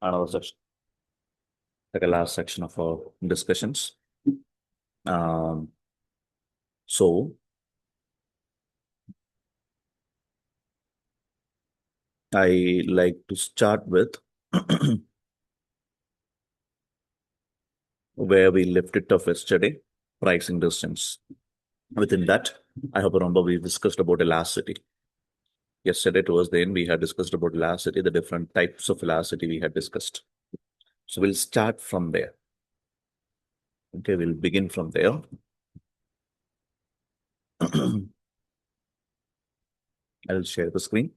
another section, like a last section of our discussions. So I like to start with where we left it off yesterday, pricing distance. Within that, I hope you remember we discussed about elasticity. Yesterday, towards the end, we had discussed about elasticity, the different types of elasticity we had discussed. So we'll start from there. Okay, we'll begin from there. I'll share the screen.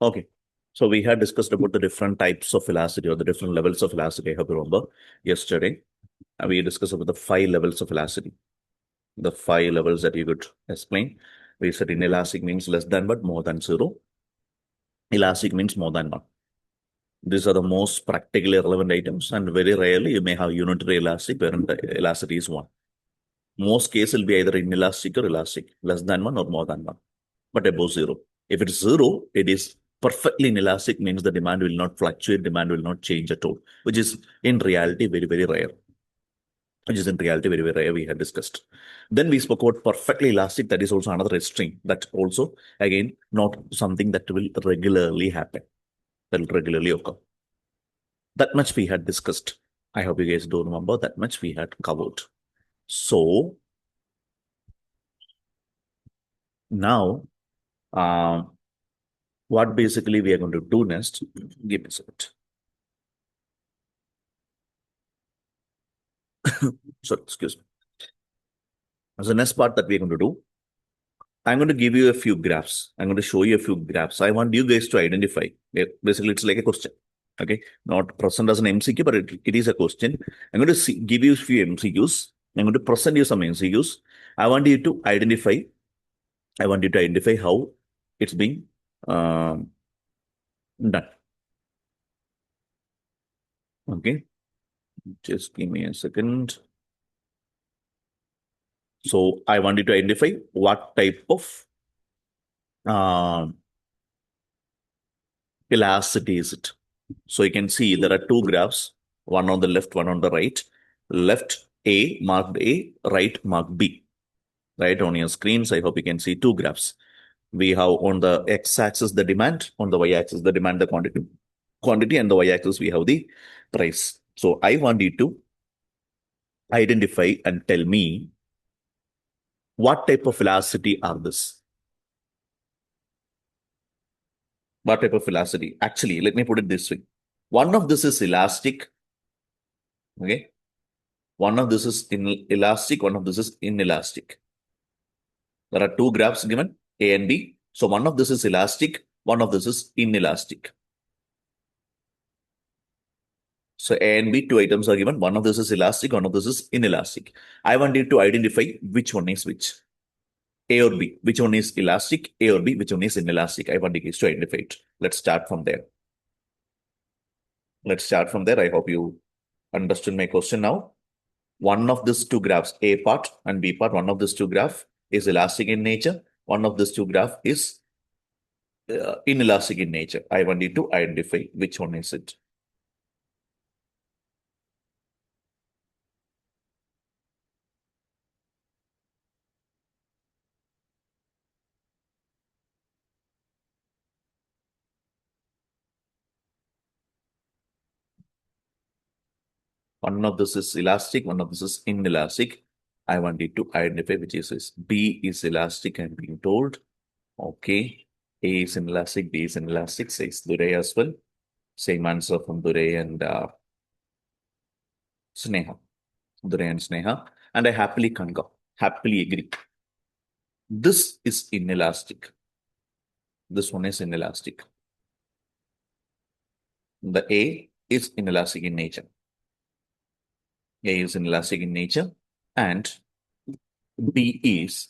Okay. So we had discussed about the different types of elasticity or the different levels of elasticity. I hope you remember yesterday. We discussed about the 5 levels of elasticity. The 5 levels that you could explain. We said inelastic means less than but more than 0. Elastic means more than 1. These are the most practically relevant items, and very rarely you may have unitary elastic where the elasticity is 1. Most cases will be either inelastic or elastic, less than 1 or more than 1, but above 0. If it's 0, it is perfectly inelastic, means the demand will not fluctuate, demand will not change at all, which is in reality very, very rare. Which is in reality very, very rare, we had discussed. Then we spoke about perfectly elastic, that is also another extreme. That also, again, not something that will regularly happen, that will regularly occur. That much we had discussed. I hope you guys do remember that much we had covered. So now, what basically we are going to do next, give me a second. Sorry, excuse me. As the next part that we're going to do, I'm going to give you a few graphs. I'm going to show you a few graphs. I want you guys to identify. Basically, it's like a question. Okay. Not present as an MCQ, but it is a question. I'm going to give you a few MCQs. I'm going to present you some MCQs. I want you to identify. I want you to identify how it's being done. Okay. Just give me a second. So I want you to identify what type of um, elasticity is it. So you can see there are two graphs, one on the left, one on the right. Left A marked A, right marked B. Right on your screens, I hope you can see two graphs. We have on the x-axis the demand, on the y-axis the demand, the quantity, and the y-axis we have the price. So I want you to identify and tell me what type of velocity are this? What type of velocity? Actually, let me put it this way. One of this is elastic. Okay. One of this is elastic, one of this is inelastic. There are two graphs given, A and B. So one of this is elastic, one of this is inelastic. So A and B, two items are given. One of this is elastic, one of this is inelastic. I want you to identify which one is which. A or B, which one is elastic, A or B, which one is inelastic. I want you guys to identify it. Let's start from there. Let's start from there. I hope you understood my question now. One of these two graphs, A part and B part, one of these two graphs is elastic in nature. One of these two graphs is inelastic in nature. I want you to identify which one is it. One of this is elastic, one of this is inelastic. I want you to identify which is this. B is elastic, I'm being told. Okay. A is inelastic, B is inelastic, says Duray as well. Same answer from Duray and Sneha. Duray and Sneha. And I happily concur, happily agree. This is inelastic. This one is inelastic. The A is inelastic in nature. A is inelastic in nature and B is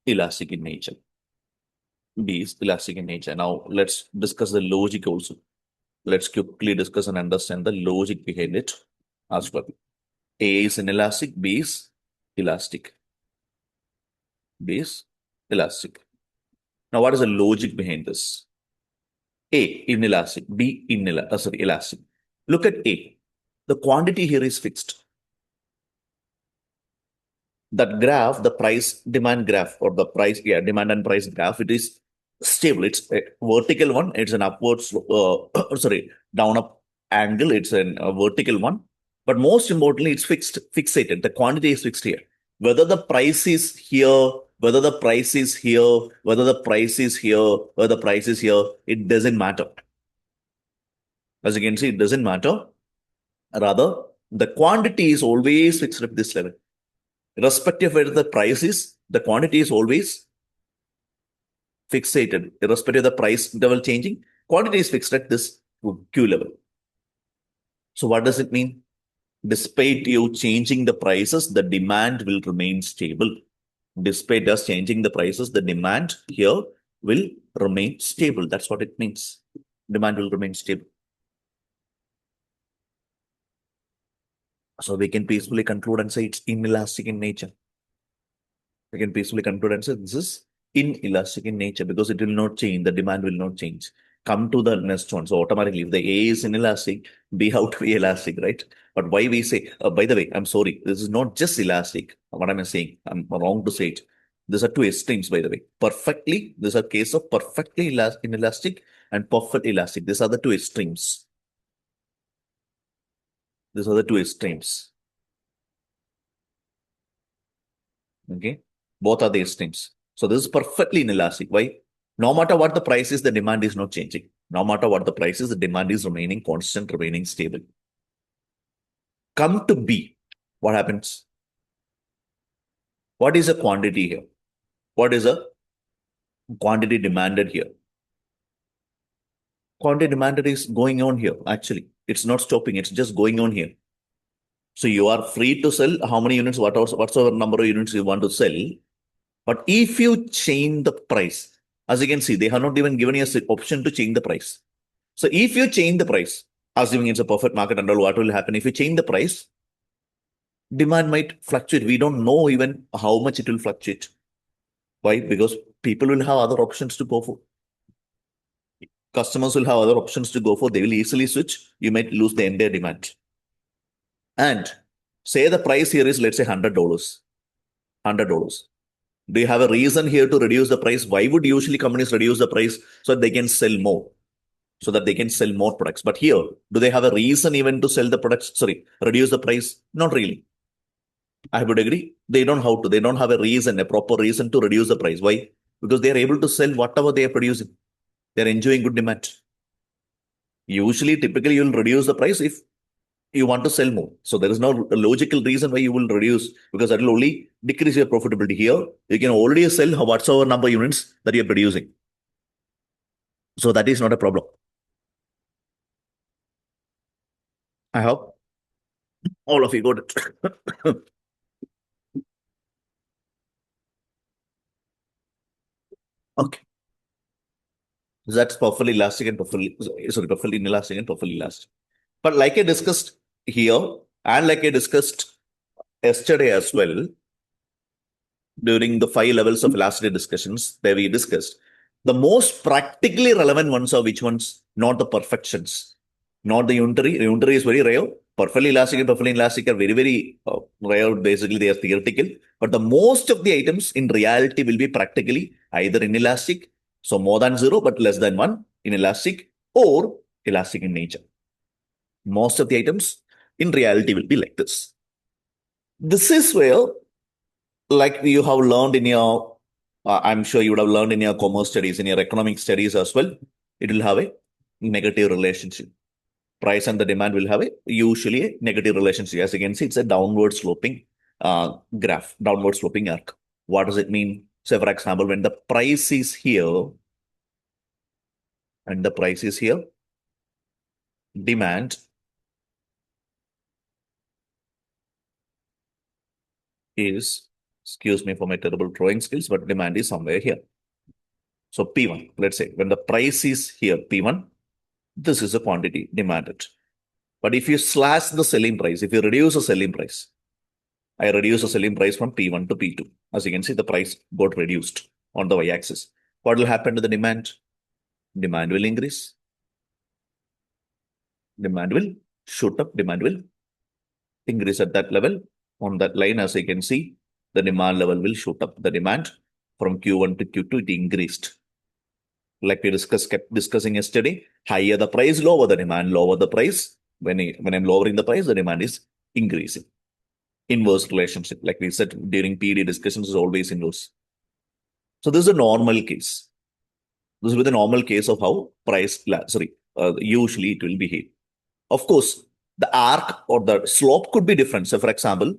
elastic in nature. B is elastic in nature. Now let's discuss the logic also. Let's quickly discuss and understand the logic behind it as well. A is inelastic, B is elastic. B is elastic. Now, what is the logic behind this? A inelastic, B elastic. Look at A. The quantity here is fixed. That graph, the price demand graph or the price, demand and price graph, it is stable. It's a vertical one. It's an upward slope, down up angle. It's a vertical one. But most importantly, it's fixated. The quantity is fixed here. Whether the price is here, whether the price is here, whether the price is here, whether the price is here, it doesn't matter. As you can see, it doesn't matter. Rather, the quantity is always fixed at this level. Irrespective of where the price is, the quantity is always fixated. Irrespective of the price level changing, quantity is fixed at this Q level. So what does it mean? Despite you changing the prices, the demand will remain stable. Despite us changing the prices, the demand here will remain stable. That's what it means. Demand will remain stable. So we can peacefully conclude and say it's inelastic in nature. We can peacefully conclude and say this is inelastic in nature because it will not change. The demand will not change. Come to the next one. So automatically, if the A is inelastic, B how to be elastic, right? But why we say, by the way, I'm sorry, this is not just elastic. What am I saying? I'm wrong to say it. These are two extremes, by the way. Perfectly, these are case of perfectly inelastic and perfect elastic. These are the two extremes. These are the two extremes. Okay. Both are the extremes. So this is perfectly inelastic. Why? No matter what the price is, the demand is not changing. No matter what the price is, the demand is remaining constant, remaining stable. Come to B. What happens? What is a quantity here? What is a quantity demanded here? Quantity demanded is going on here, actually. It's not stopping, it's just going on here. So you are free to sell how many units, whatsoever number of units you want to sell. But if you change the price, as you can see, they have not even given you an option to change the price. So if you change the price, assuming it's a perfect market and all, what will happen? If you change the price, demand might fluctuate. We don't know even how much it will fluctuate. Why? Because people will have other options to go for. Customers will have other options to go for. They will easily switch. You might lose the entire demand. And say the price here is, let's say, $100. $100. Do you have a reason here to reduce the price? Why would usually companies reduce the price so that they can sell more? So that they can sell more products. But here, do they have a reason even to sell the products? Sorry, reduce the price? Not really. I would agree. They don't have to. They don't have a reason, a proper reason to reduce the price. Why? Because they are able to sell whatever they are producing. They are enjoying good demand. Usually, typically, you will reduce the price if you want to sell more. So there is no logical reason why you will reduce because that will only decrease your profitability. Here, you can already sell whatsoever number of units that you are producing. So that is not a problem. I hope all of you got it. Okay. That's perfectly elastic and perfectly inelastic and perfectly elastic. But like I discussed here, and like I discussed yesterday as well, during the 5 levels of elasticity discussions where we discussed, the most practically relevant ones are which ones? Not the perfections, not the unitary. Unitary is very rare. Perfectly elastic and perfectly elastic are very, very rare. Basically, they are theoretical. But the most of the items in reality will be practically either inelastic, so more than zero, but less than one, inelastic, or elastic in nature. Most of the items in reality will be like this. This is where, like you have learned in your, I'm sure you would have learned in your commerce studies, in your economic studies as well, it will have a negative relationship. Price and the demand will have a usually a negative relationship. As you can see, it's a downward sloping graph, downward sloping arc. What does it mean? Say, for example, when the price is here and the price is here, demand is, excuse me for my terrible drawing skills, but demand is somewhere here. So P1, let's say when the price is here, P1, this is the quantity demanded. But if you slash the selling price, if you reduce the selling price, I reduce the selling price from P1 to P2. As you can see, the price got reduced on the y-axis. What will happen to the demand? Demand will increase. Demand will shoot up. Demand will increase at that level. On that line, as you can see, the demand level will shoot up. The demand from Q1 to Q2, it increased. Like we kept discussing yesterday, higher the price, lower the demand, lower the price. When I'm lowering the price, the demand is increasing. Inverse relationship, like we said during PD discussions, is always inverse. So this is a normal case. This will be the normal case of how usually it will behave. Of course, the arc or the slope could be different. So for example,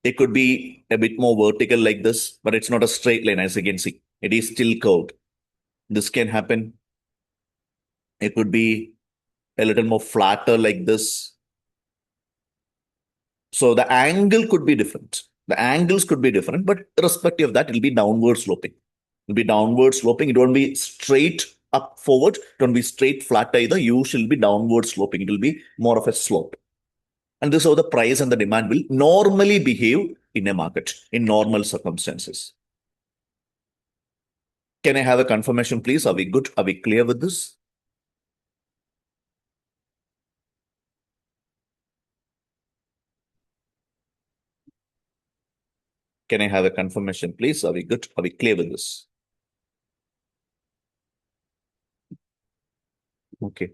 it could be a bit more vertical like this, but it's not a straight line as you can see. It is still curved. This can happen. It could be a little more flatter like this. So the angle could be different. The angles could be different, but irrespective of that, it will be downward sloping. It will be downward sloping. It won't be straight up forward. It won't be straight flat either. You should be downward sloping. It will be more of a slope. And this is how the price and the demand will normally behave in a market in normal circumstances. Can I have a confirmation, please? Are we good? Are we clear with this? Can I have a confirmation, please? Are we good? Are we clear with this? Okay.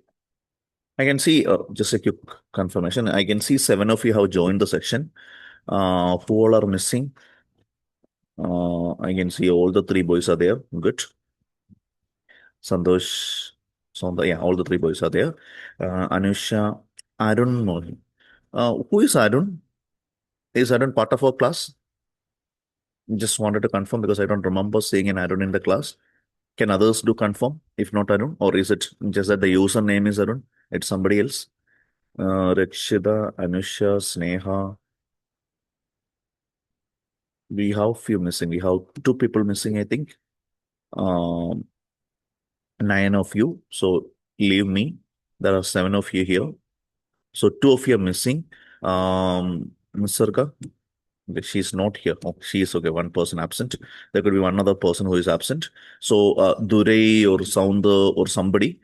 I can see just a quick confirmation. I can see 7 of you have joined the section. Who all are missing? I can see all the 3 boys are there. Good. Santosh, Sonda, yeah, all the 3 boys are there. Anusha, Arun, no. Who is Arun? Is Arun part of our class? Just wanted to confirm because I don't remember seeing an Arun in the class. Can others do confirm? If not Arun, or is it just that the username is Arun? It's somebody else. Rakshida, Anusha, Sneha. We have few missing. We have 2 people missing, I think. 9 of you. So leave me. There are 7 of you here. So 2 of you are missing. Nisarga, she's not here. Oh, she is okay. 1 person absent. There could be one other person who is absent. So Durei or Sounda or somebody,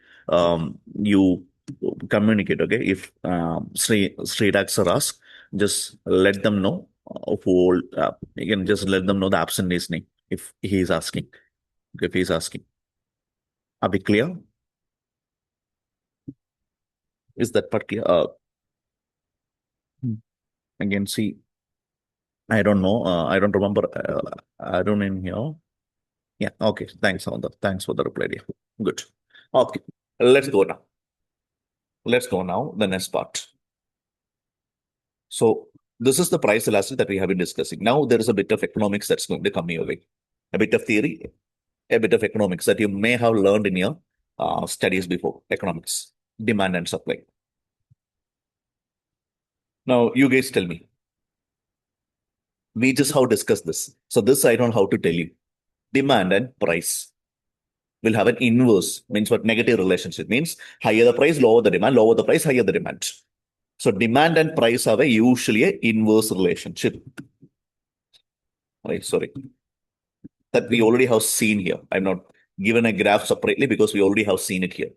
you communicate. Okay, if Sri Daxar asks, just let them know. You can just let them know the absentee's name if he is asking. If he is asking, are we clear? Is that part clear? I can see. I don't know. I don't remember. I don't in here. Yeah. Okay. Thanks, Sounda. Thanks for the reply. Dear. Good. Okay. Let's go now. Let's go now. The next part. So this is the price elasticity that we have been discussing. Now there is a bit of economics that's going to come your way. A bit of theory, a bit of economics that you may have learned in your studies before. Economics, demand and supply. Now you guys tell me. We just how discuss this. So this I don't know how to tell you. Demand and price will have an inverse, means what negative relationship means higher the price, lower the demand, lower the price, higher the demand. So demand and price have usually an inverse relationship. Right, sorry. That we already have seen here. I'm not given a graph separately because we already have seen it here.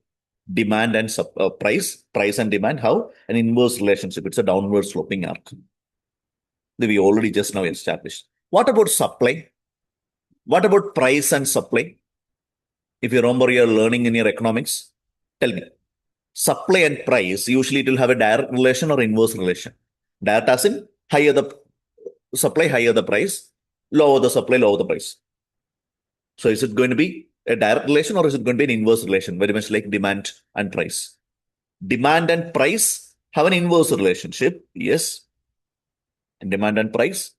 Demand and price and demand have an inverse relationship. It's a downward sloping arc. That we already just now established. What about supply? What about price and supply? If you remember your learning in your economics, tell me. Supply and price, usually it will have a direct relation or inverse relation. Direct as in higher the supply, higher the price, lower the supply, lower the price. So is it going to be a direct relation or is it going to be an inverse relation? Very much like demand and price. Demand and price have an inverse relationship. Yes. Demand and price.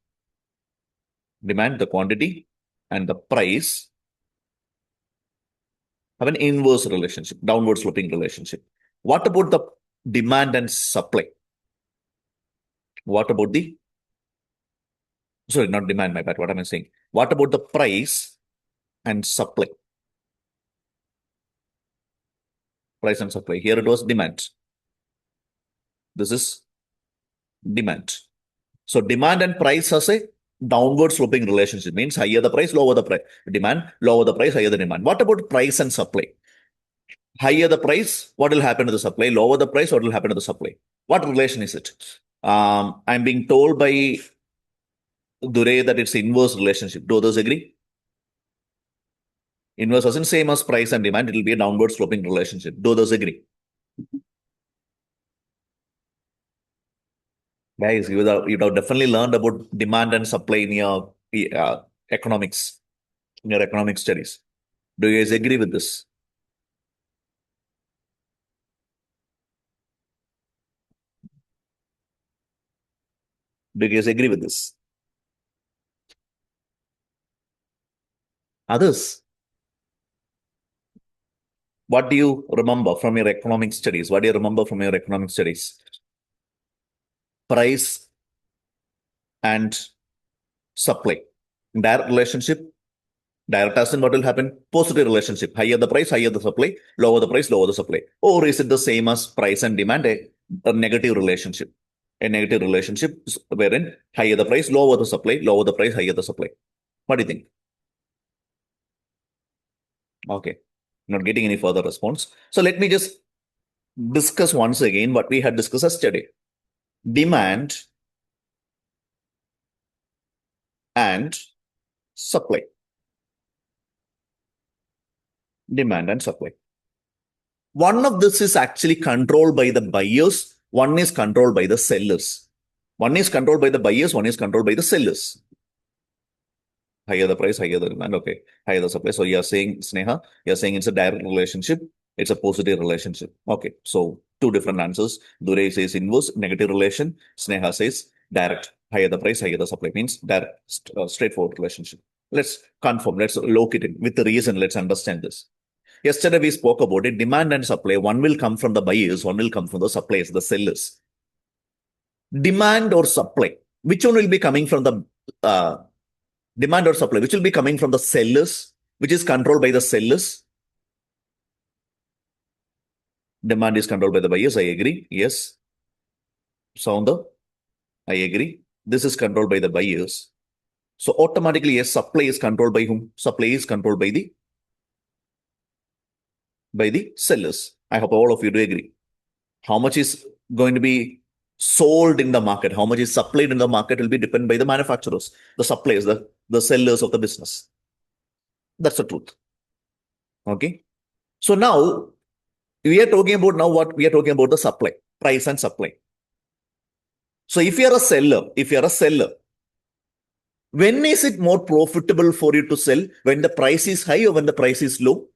Demand, the quantity, and the price have an inverse relationship, downward sloping relationship. What about the demand and supply? What about sorry, not demand, my bad. What am I saying? What about the price and supply. Price and supply. Here it was demand. This is demand. So demand and price has a downward sloping relationship. Means higher the price, lower the price. Demand, lower the price, higher the demand. What about price and supply? Higher the price, what will happen to the supply? Lower the price, what will happen to the supply? What relation is it? I'm being told by Dure that it's inverse relationship. Do others agree? Inverse isn't same as price and demand. It will be a downward sloping relationship. Do others agree? Guys, you have definitely learned about demand and supply in your economics, in your economic studies. Do you guys agree with this? Do you guys agree with this? Others, what do you remember from your economic studies? What do you remember from your economic studies? Price and supply. Direct relationship, direct as in what will happen? Positive relationship. Higher the price, higher the supply. Lower the price, lower the supply. Or is it the same as price and demand, a negative relationship? A negative relationship wherein higher the price, lower the supply, lower the price, higher the supply. What do you think? Okay. Not getting any further response. So let me just discuss once again what we had discussed yesterday. Demand and supply. Demand and supply. One of this is actually controlled by the buyers. One is controlled by the sellers. One is controlled by the buyers. One is controlled by the sellers. Higher the price, higher the demand. Okay. Higher the supply. So you're saying, Sneha, you're saying it's a direct relationship. It's a positive relationship. Okay. So two different answers. Dure says inverse, negative relation. Sneha says direct. Higher the price, higher the supply. Means direct, straightforward relationship. Let's confirm. Let's lock it in. With the reason, let's understand this. Yesterday we spoke about it. Demand and supply. One will come from the buyers. One will come from the suppliers, the sellers. Demand or supply. Which one will be coming from the demand or supply? Which will be coming from the sellers? Which is controlled by the sellers? Demand is controlled by the buyers. I agree. Yes. Sounder. I agree. This is controlled by the buyers. So automatically, yes, supply is controlled by whom? Supply is controlled by the sellers. I hope all of you do agree. How much is going to be sold in the market, how much is supplied in the market will be dependent by the manufacturers, the suppliers, the sellers of the business. That's the truth. Okay. So now we are talking about what we are talking about the supply, price and supply. So if you are a seller, when is it more profitable for you to sell? When the price is high or when the price is low?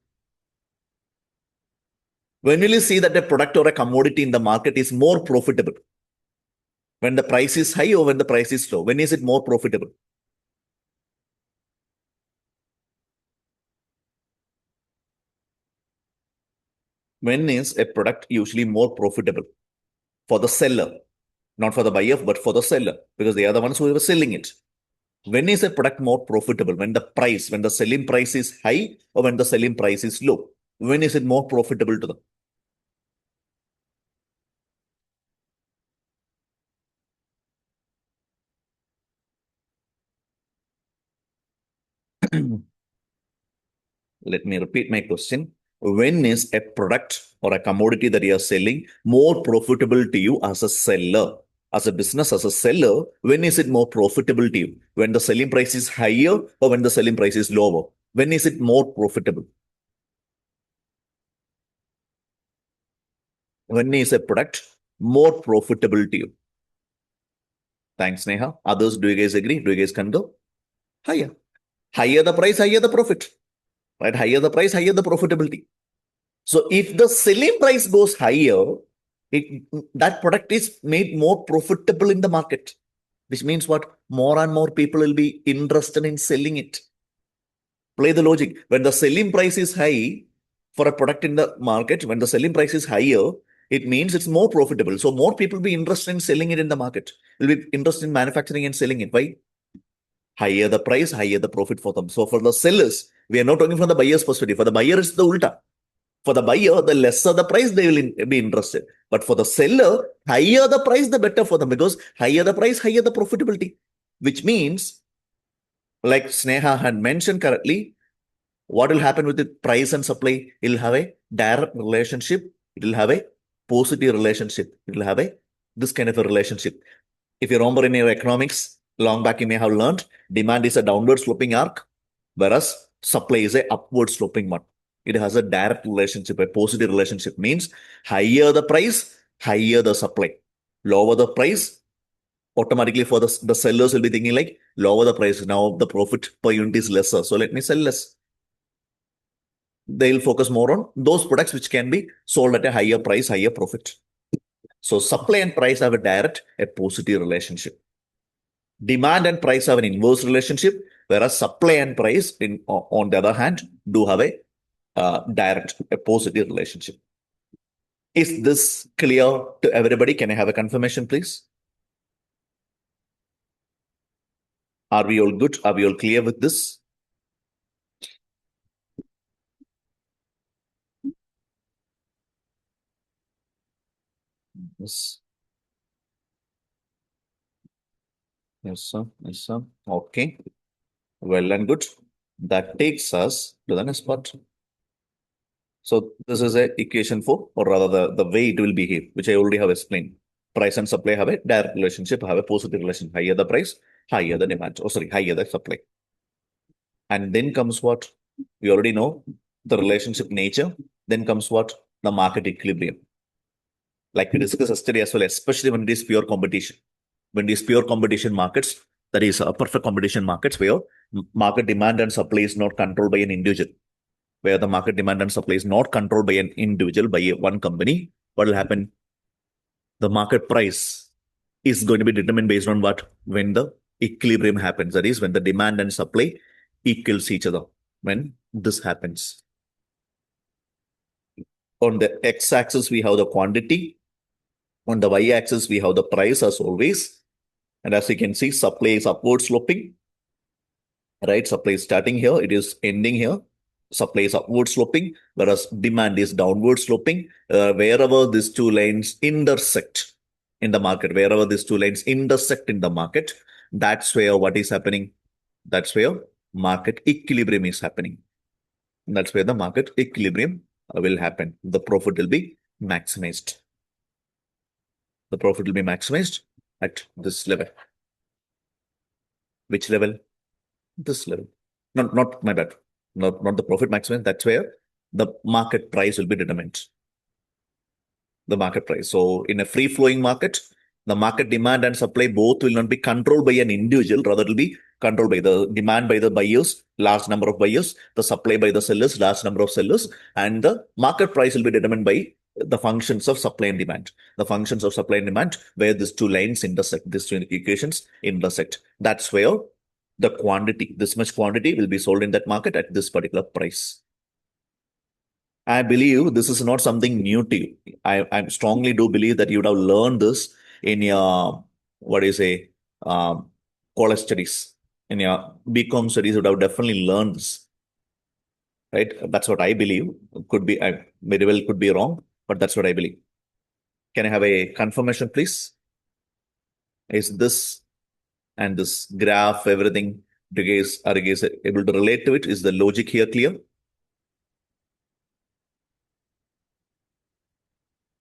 When will you see that a product or a commodity in the market is more profitable? When the price is high or when the price is low? When is it more profitable? When is a product usually more profitable? For the seller, not for the buyer, but for the seller, because they are the ones who are selling it. When is a product more profitable? When the selling price is high or when the selling price is low? When is it more profitable to them? Let me repeat my question. When is a product or a commodity that you are selling more profitable to you as a seller? As a business, as a seller, when is it more profitable to you? When the selling price is higher or when the selling price is lower? When is it more profitable? When is a product more profitable to you? Thanks, Neha. Others, do you guys agree? Do you guys concur? Higher. Higher the price, higher the profit. Right? Higher the price, higher the profitability. So if the selling price goes higher, that product is made more profitable in the market, which means what? More and more people will be interested in selling it. Play the logic. When the selling price is high for a product in the market, when the selling price is higher, it means it's more profitable. So more people will be interested in selling it in the market, will be interested in manufacturing and selling it. Why? Higher the price, higher the profit for them. So for the sellers, we are not talking from the buyer's perspective. For the buyer, it's the ulta. For the buyer, the lesser the price, they will be interested. But for the seller, higher the price, the better for them, because higher the price, higher the profitability. Which means, like Sneha had mentioned correctly, what will happen with the price and supply? It will have a direct relationship. It will have a positive relationship. It will have a this kind of a relationship. If you remember in your economics, long back you may have learned, demand is a downward sloping arc, whereas supply is a upward sloping one. It has a direct relationship, a positive relationship. Means higher the price, higher the supply. Lower the price, automatically for the sellers will be thinking like, lower the price. Now the profit per unit is lesser. So let me sell less. They'll focus more on those products which can be sold at a higher price, higher profit. So supply and price have a direct, a positive relationship. Demand and price have an inverse relationship, whereas supply and price, on the other hand, do have a direct, a positive relationship. Is this clear to everybody? Can I have a confirmation, please? Are we all good? Are we all clear with this? Yes. Yes, sir. Yes, sir. Okay. Well and good. That takes us to the next part. So this is a equation for, or rather the way it will behave, which I already have explained. Price and supply have a direct relationship, have a positive relation. Higher the price, higher the demand. Oh, sorry, higher the supply. And then comes what? We already know the relationship nature. Then comes what? The market equilibrium. Like we discussed yesterday as well, especially when it is pure competition. When it is pure competition markets, that is a perfect competition markets where market demand and supply is not controlled by an individual. Where the market demand and supply is not controlled by an individual, by one company, what will happen? The market price is going to be determined based on what? When the equilibrium happens. That is, when the demand and supply equals each other. When this happens. On the x-axis, we have the quantity. On the y-axis, we have the price as always. And as you can see, supply is upward sloping. Right? Supply is starting here. It is ending here. Supply is upward sloping, whereas demand is downward sloping. Wherever these two lines intersect in the market, wherever these two lines intersect in the market, that's where what is happening? That's where market equilibrium is happening. That's where the market equilibrium will happen. The profit will be maximized. The profit will be maximized at this level. Which level? This level. Not my bad. Not the profit maximum. That's where the market price will be determined. The market price. So in a free-flowing market, the market demand and supply both will not be controlled by an individual. Rather, it will be controlled by the demand by the buyers, large number of buyers, the supply by the sellers, large number of sellers, and the market price will be determined by the functions of supply and demand. The functions of supply and demand, where these two lines intersect, these two equations intersect. That's where the quantity, this much quantity will be sold in that market at this particular price. I believe this is not something new to you. I strongly do believe that you would have learned this in your, what do you say, college studies. In your BCom studies, you would have definitely learned this. Right? That's what I believe. Could be, I very well could be wrong, but that's what I believe. Can I have a confirmation, please? Is this and this graph, everything, are you guys able to relate to it? Is the logic here clear?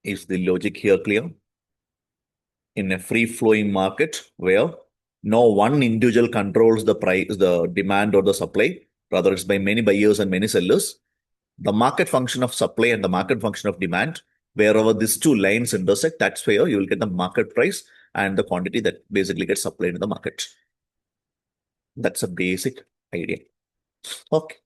Is the logic here clear? In a free-flowing market where no one individual controls the price, the demand or the supply, rather it's by many buyers and many sellers, the market function of supply and the market function of demand, wherever these two lines intersect, that's where you will get the market price and the quantity that basically gets supplied in the market. That's a basic idea. Okay.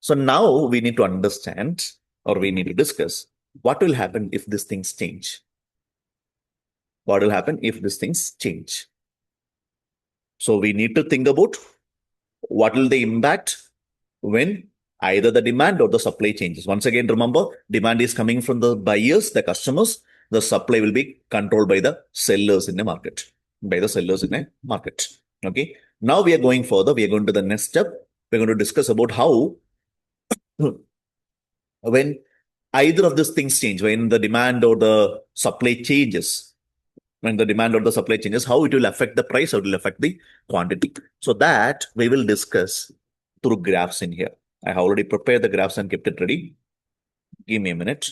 So now we need to understand, or we need to discuss, what will happen if these things change? What will happen if these things change? So we need to think about what will the impact when either the demand or the supply changes. Once again, remember, demand is coming from the buyers, the customers. The supply will be controlled by the sellers in the market. By the sellers in a market. Okay. Now we are going further. We are going to the next step. We're going to discuss about how when either of these things change, when the demand or the supply changes, how it will affect the price, how it will affect the quantity. So that we will discuss through graphs in here. I have already prepared the graphs and kept it ready. Give me a minute.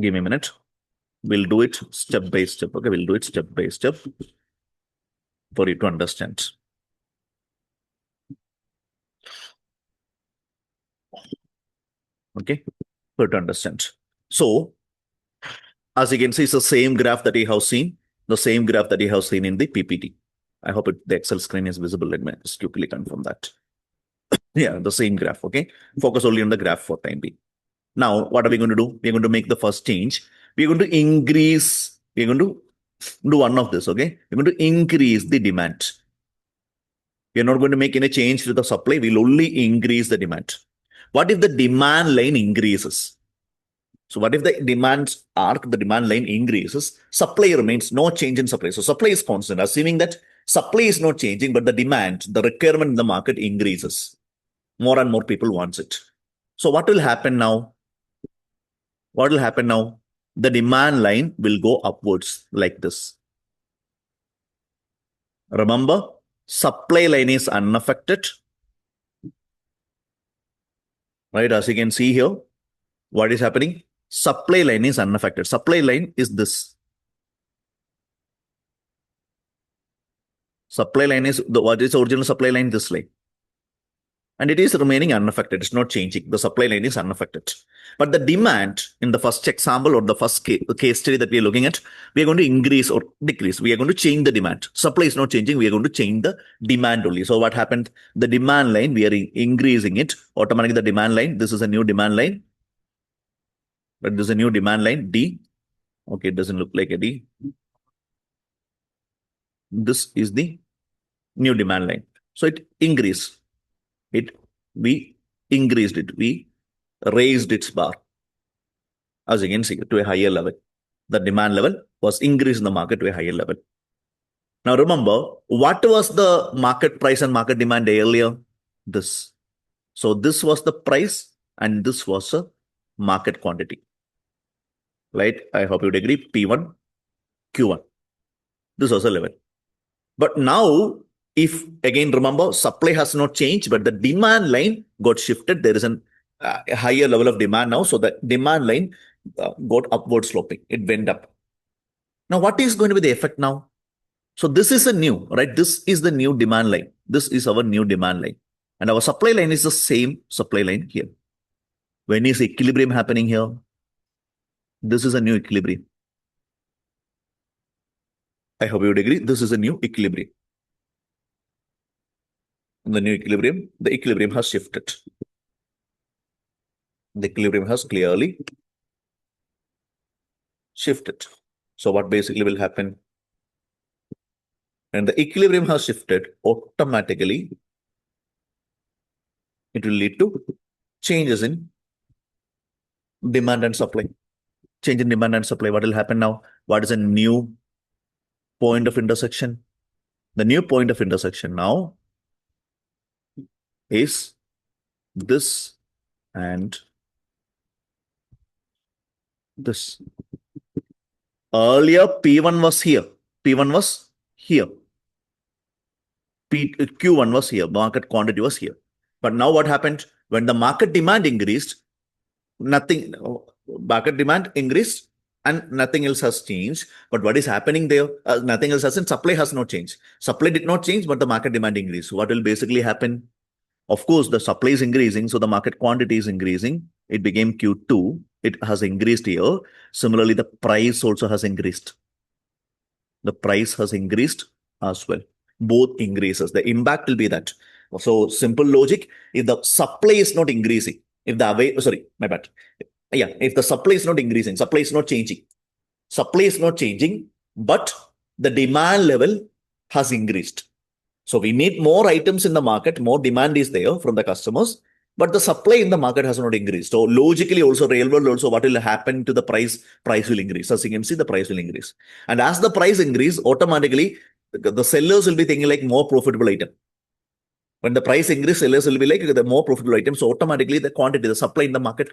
Give me a minute. We'll do it step by step. Okay, we'll do it step by step for you to understand. Okay, for you to understand. So, as you can see, it's the same graph that you have seen, the same graph that you have seen in the PPT. I hope the Excel screen is visible. Let me just quickly confirm that. Yeah, the same graph. Okay, focus only on the graph for time being. Now, what are we going to do? We're going to make the first change. We're going to increase, we're going to do one of this, okay? We're going to increase the demand. We're not going to make any change to the supply. We'll only increase the demand. What if the demand line increases? So what if the demand arc, the demand line increases, supply remains, no change in supply. So supply is constant, assuming that supply is not changing, but the demand, the requirement in the market increases. More and more people wants it. So what will happen now? What will happen now? The demand line will go upwards like this. Remember, supply line is unaffected. Right, as you can see here, what is happening? Supply line is unaffected. Supply line is this. Supply line is what is the original supply line? This line. And it is remaining unaffected. It's not changing. The supply line is unaffected. But the demand in the first example or the first case study that we are looking at, we are going to increase or decrease. We are going to change the demand. Supply is not changing. We are going to change the demand only. So what happened? The demand line, we are increasing it. Automatically the demand line, this is a new demand line. But this is a new demand line, D. Okay, it doesn't look like a D. This is the new demand line. So it increased. We increased it. We raised its bar, as you can see, to a higher level. The demand level was increased in the market to a higher level. Now remember, what was the market price and market demand earlier? This. So this was the price and this was a market quantity. Right? I hope you would agree. P1, Q1. This was a level. But now, if again remember, supply has not changed, but the demand line got shifted. There is a higher level of demand now. So the demand line got upward sloping. It went up. Now, what is going to be the effect now? So this is a new, right? This is the new demand line. This is our new demand line. And our supply line is the same supply line here. When is equilibrium happening here? This is a new equilibrium. I hope you would agree. This is a new equilibrium. The new equilibrium, the equilibrium has shifted. The equilibrium has clearly shifted. So what basically will happen? And the equilibrium has shifted, automatically it will lead to changes in demand and supply. Change in demand and supply. What will happen now? What is a new point of intersection? The new point of intersection now is this and this. Earlier, P1 was here. P1 was here. Q1 was here. Market quantity was here. But now what happened? When the market demand increased, market demand increased and nothing else has changed. But what is happening there? Nothing else hasn't. Supply has not changed. Supply did not change, but the market demand increased. So what will basically happen? Of course, the supply is increasing, so the market quantity is increasing. It became Q2. It has increased here. Similarly, the price also has increased. The price has increased as well. Both increases. The impact will be that. So simple logic, if the supply is not increasing, if the supply is not increasing, supply is not changing, but the demand level has increased. So we need more items in the market, more demand is there from the customers. but the supply in the market has not increased. So logically also, real world also, what will happen to the price? Price will increase. As you can see, the price will increase. And as the price increase, automatically, the sellers will be thinking like more profitable item. When the price increase, sellers will be like the more profitable item. So automatically the quantity, the supply in the market,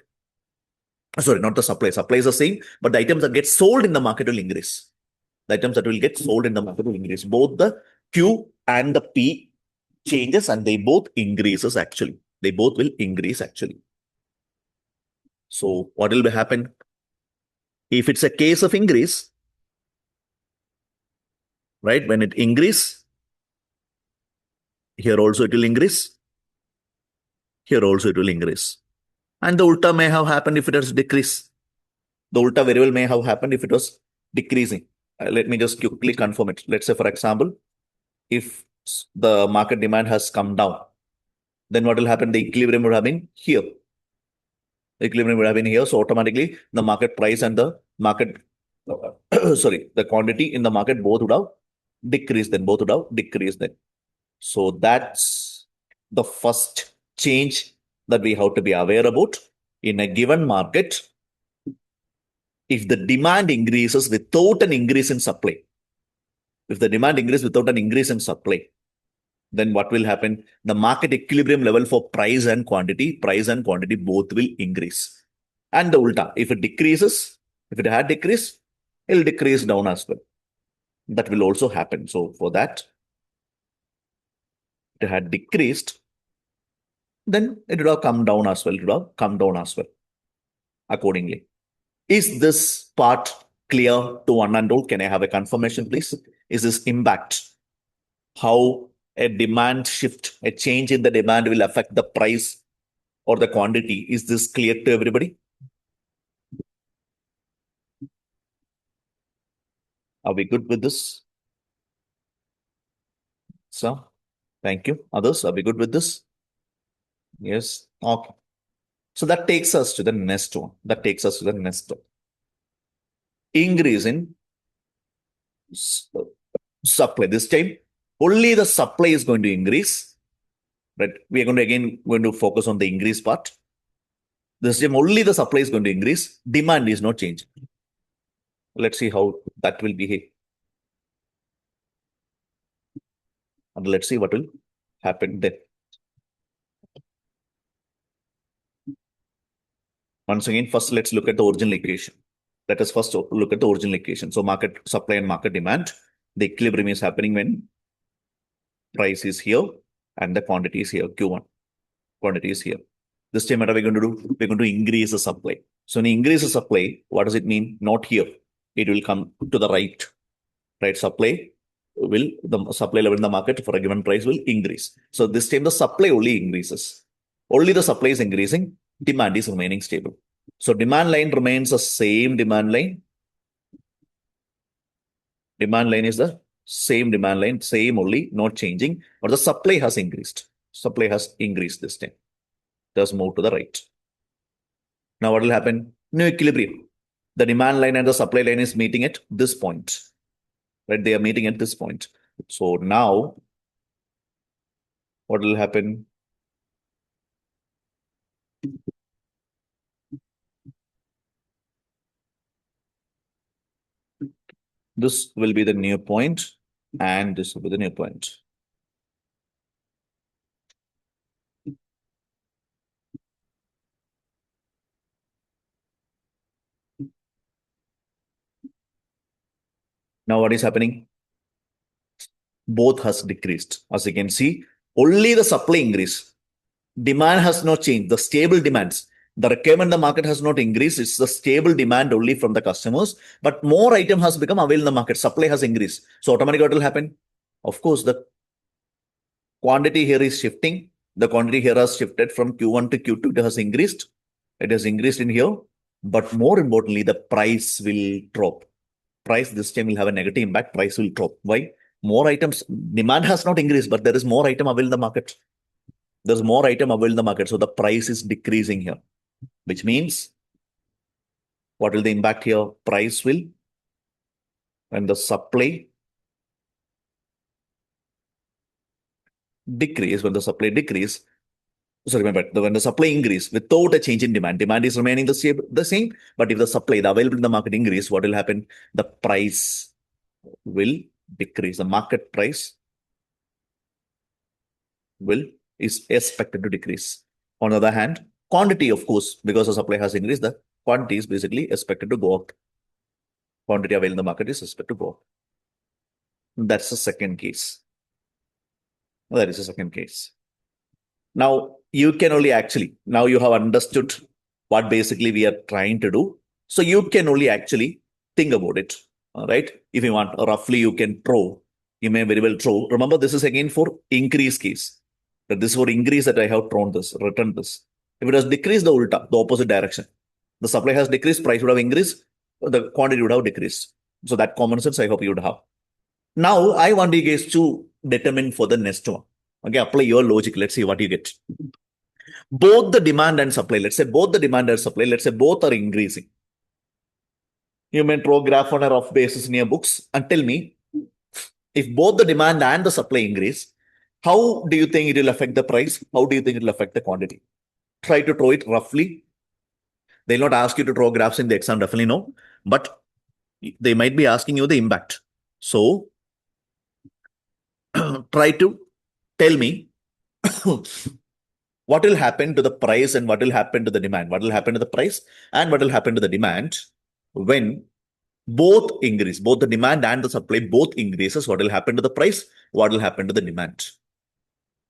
sorry, not the supply. Supply is the same, but the items that get sold in the market will increase. The items that will get sold in the market will increase. Both the Q and the P changes and they both increases actually. They both will increase actually. So what will happen? If it's a case of increase, right? When it increase, here also it will increase. Here also it will increase. And the ulta may have happened if it has decreased. The ulta very well may have happened if it was decreasing. Let me just quickly confirm it. Let's say, for example, if the market demand has come down, then what will happen? The equilibrium would have been here. The equilibrium would have been here. So automatically the market price and the market, sorry, the quantity in the market both would have decreased then. Both would have decreased then. So that's the first change that we have to be aware about in a given market. If the demand increases without an increase in supply, if the demand increases without an increase in supply, then what will happen? The market equilibrium level for price and quantity both will increase. And the ulta, if it decreases, if it had decreased, it will decrease down as well. That will also happen. So for that, it had decreased, then it would have come down as well. It would have come down as well accordingly. Is this part clear to one and all? Can I have a confirmation, please? Is this impact? How a demand shift, a change in the demand will affect the price or the quantity? Is this clear to everybody? Are we good with this? So, thank you. Others, are we good with this? Yes. Okay. So that takes us to the next one. Increase in supply. This time, only the supply is going to increase. Right? We are going to focus on the increase part. This time, only the supply is going to increase. Demand is not changing. Let's see how that will behave. And let's see what will happen then. Once again, first let's look at the original equation. Let us first look at the original equation. So market supply and market demand. The equilibrium is happening when price is here and the quantity is here, Q1. Quantity is here. This time what are we going to do? We're going to increase the supply. So when you increase the supply, what does it mean? Not here. It will come to the right. Right? The supply level in the market for a given price will increase. So this time the supply only increases. Only the supply is increasing. Demand is remaining stable. So demand line remains the same demand line. Demand line is the same demand line, same only, not changing. But the supply has increased. Supply has increased this time. Just move to the right. Now what will happen? New equilibrium. The demand line and the supply line is meeting at this point. Right? They are meeting at this point. So now what will happen? This will be the new point and this will be the new point. Now what is happening? Both has decreased. As you can see, only the supply increase. Demand has not changed. The stable demands. The requirement in the market has not increased. It's the stable demand only from the customers. But more item has become available in the market. Supply has increased. So automatically what will happen? Of course, the quantity here is shifting. The quantity here has shifted from Q1 to Q2. It has increased. It has increased in here. But more importantly, the price will drop. Price this time will have a negative impact. Price will drop. Why? More items. Demand has not increased, but there is more item available in the market. There's more item available in the market. So the price is decreasing here, which means what will the impact here? Price will, when the supply decrease, So remember, when the supply increase without a change in demand, demand is remaining the same. But if the supply, the available in the market increase, what will happen? The price will decrease. The market price will is expected to decrease. On the other hand, quantity, of course, because the supply has increased, the quantity is basically expected to go up. Quantity available in the market is expected to go up. That's the second case. That is the second case. Now, you can only actually, now you have understood what basically we are trying to do. So you can only actually think about it. All right. If you want, roughly you can throw. You may very well throw. Remember, this is again for increase case. That this is for increase that I have thrown this, returned this. If it has decreased the ulta, the opposite direction, the supply has decreased, price would have increased, the quantity would have decreased. So that common sense I hope you would have. Now I want you guys to determine for the next one. Okay, apply your logic. Let's see what you get. Both the demand and supply, let's say both the demand and supply, let's say both are increasing. You may draw graph on a rough basis in your books and tell me if both the demand and the supply increase, how do you think it will affect the price? How do you think it will affect the quantity? Try to draw it roughly. They'll not ask you to draw graphs in the exam, definitely no. But they might be asking you the impact. So try to tell me what will happen to the price and what will happen to the demand. What will happen to the price and what will happen to the demand when both increase, both the demand and the supply both increases. What will happen to the price? What will happen to the demand?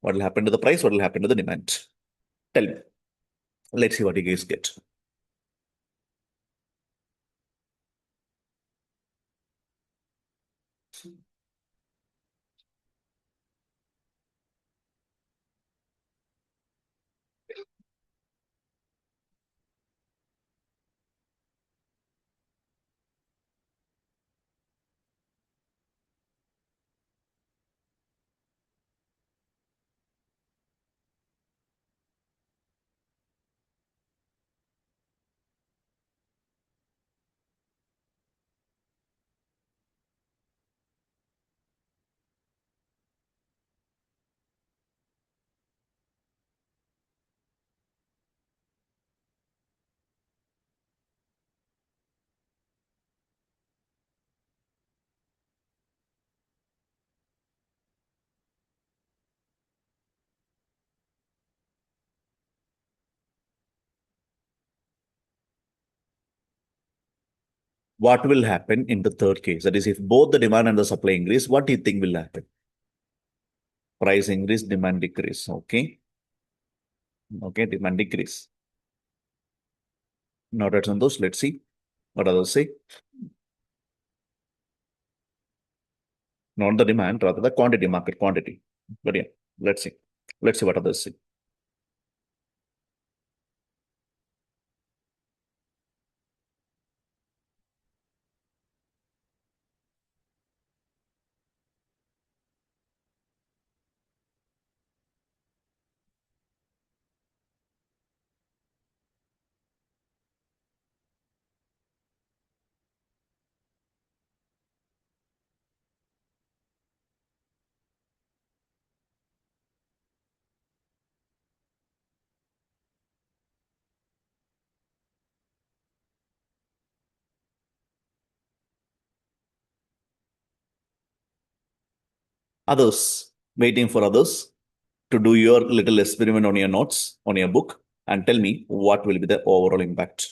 What will happen to the price? What will happen to the demand? Tell me. Let's see what you guys get. What will happen in the third case? That is, if both the demand and the supply increase, what do you think will happen? Price increase, demand decrease. Okay. Okay, demand decrease. Noted on those. Let's see what others say. Not the demand, rather the quantity, market quantity. But yeah, let's see. Let's see what others say. Others, waiting for others to do your little experiment on your notes, on your book, and tell me what will be the overall impact.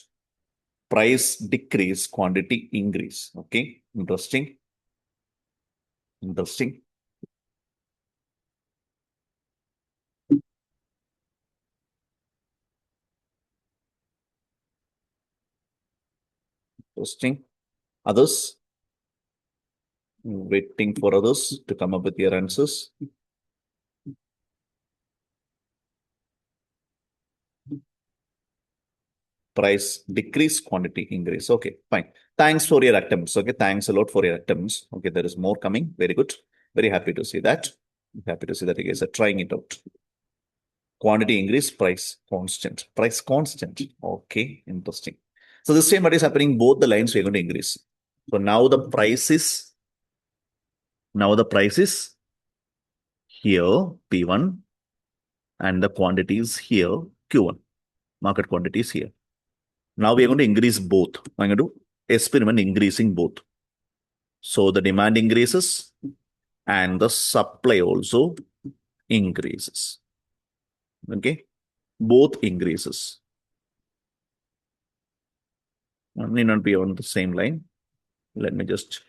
Price decrease, quantity increase. Okay, interesting. Interesting. Interesting. Others, waiting for others to come up with your answers. Price decrease, quantity increase. Okay, fine. Thanks for your attempts. Okay, thanks a lot for your attempts. Okay, there is more coming. Very good. Very happy to see that. Happy to see that you guys are trying it out. Quantity increase, price constant. Price constant. Okay, interesting. So this time what is happening? Both the lines are going to increase. So now the price is here, P1, and the quantity is here, Q1. Market quantity is here. Now we are going to increase both. I'm going to experiment increasing both. So the demand increases and the supply also increases. Okay. Both increases. Need not be on the same line. Let me just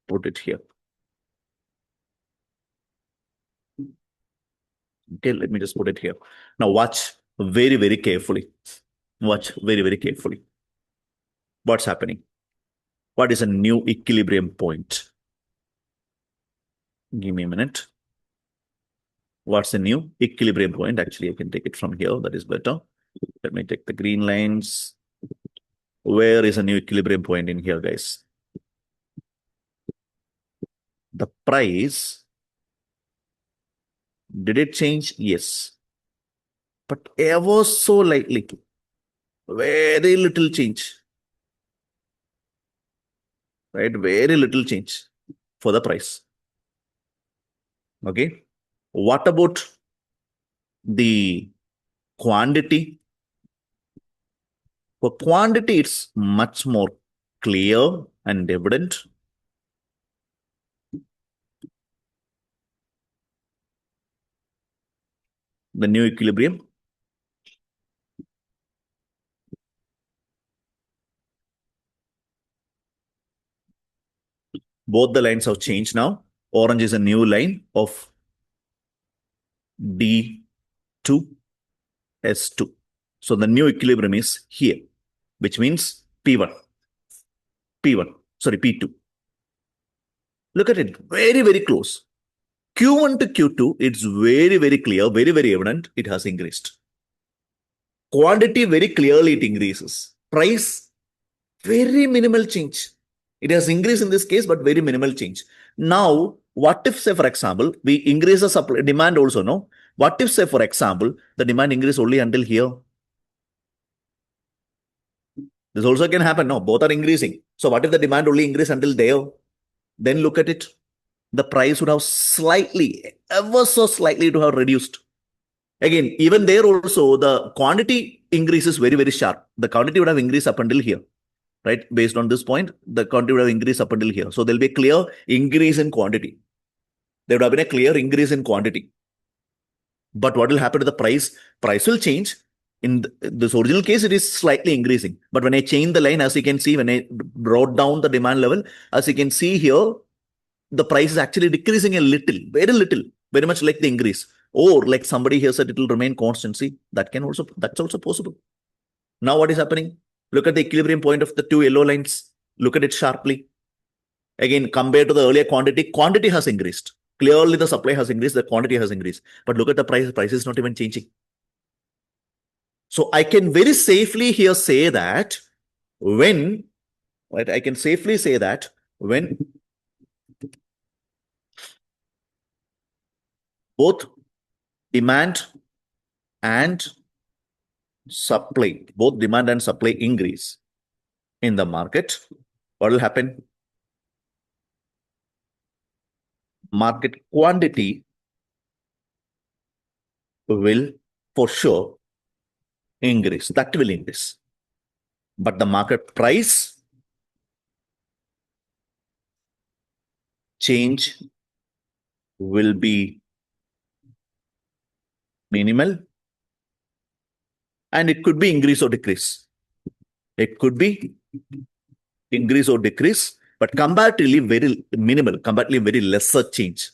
put it here. Okay, let me just put it here. Now watch very, very carefully. Watch very, very carefully. What's happening? What is a new equilibrium point? Give me a minute. What's the new equilibrium point? Actually, I can take it from here. That is better. Let me take the green lines. Where is a new equilibrium point in here, guys? The price, did it change? Yes. But ever so lightly. Very little change. Right? Very little change for the price. Okay. What about the quantity? For quantity, it's much more clear and evident. The new equilibrium. Both the lines have changed now. Orange is a new line of D2, S2. So the new equilibrium is here, which means P1. P2. Look at it, very, very close. Q1 to Q2, it's very, very clear, very, very evident, it has increased. Quantity, very clearly it increases. Price, very minimal change. It has increased in this case, but very minimal change. Now, what if, say, for example, we increase the supply demand also, no? What if, say, for example, the demand increase only until here? This also can happen, no? Both are increasing. So what if the demand only increase until there? Then look at it. The price would have slightly, ever so slightly to have reduced. Again, even there also, the quantity increases very, very sharp. The quantity would have increased up until here, right? Based on this point, the quantity would have increased up until here. So there'll be a clear increase in quantity. There would have been a clear increase in quantity. But what will happen to the price? Price will change. In this original case, it is slightly increasing. But when I change the line, as you can see, when I brought down the demand level, as you can see here, the price is actually decreasing a little, very much like the increase. Or like somebody here said, it will remain constancy. That's also possible. Now what is happening? Look at the equilibrium point of the two yellow lines. Look at it sharply. Again, compared to the earlier quantity has increased. Clearly, the supply has increased, the quantity has increased. But look at the price is not even changing. So I can very safely here say that when, right, I can safely say that when both demand and supply, both demand and supply increase in the market, what will happen? Market quantity will for sure increase. That will increase. But the market price change will be minimal, and it could be increase or decrease. It could be increase or decrease, but comparatively very minimal, comparatively very lesser change.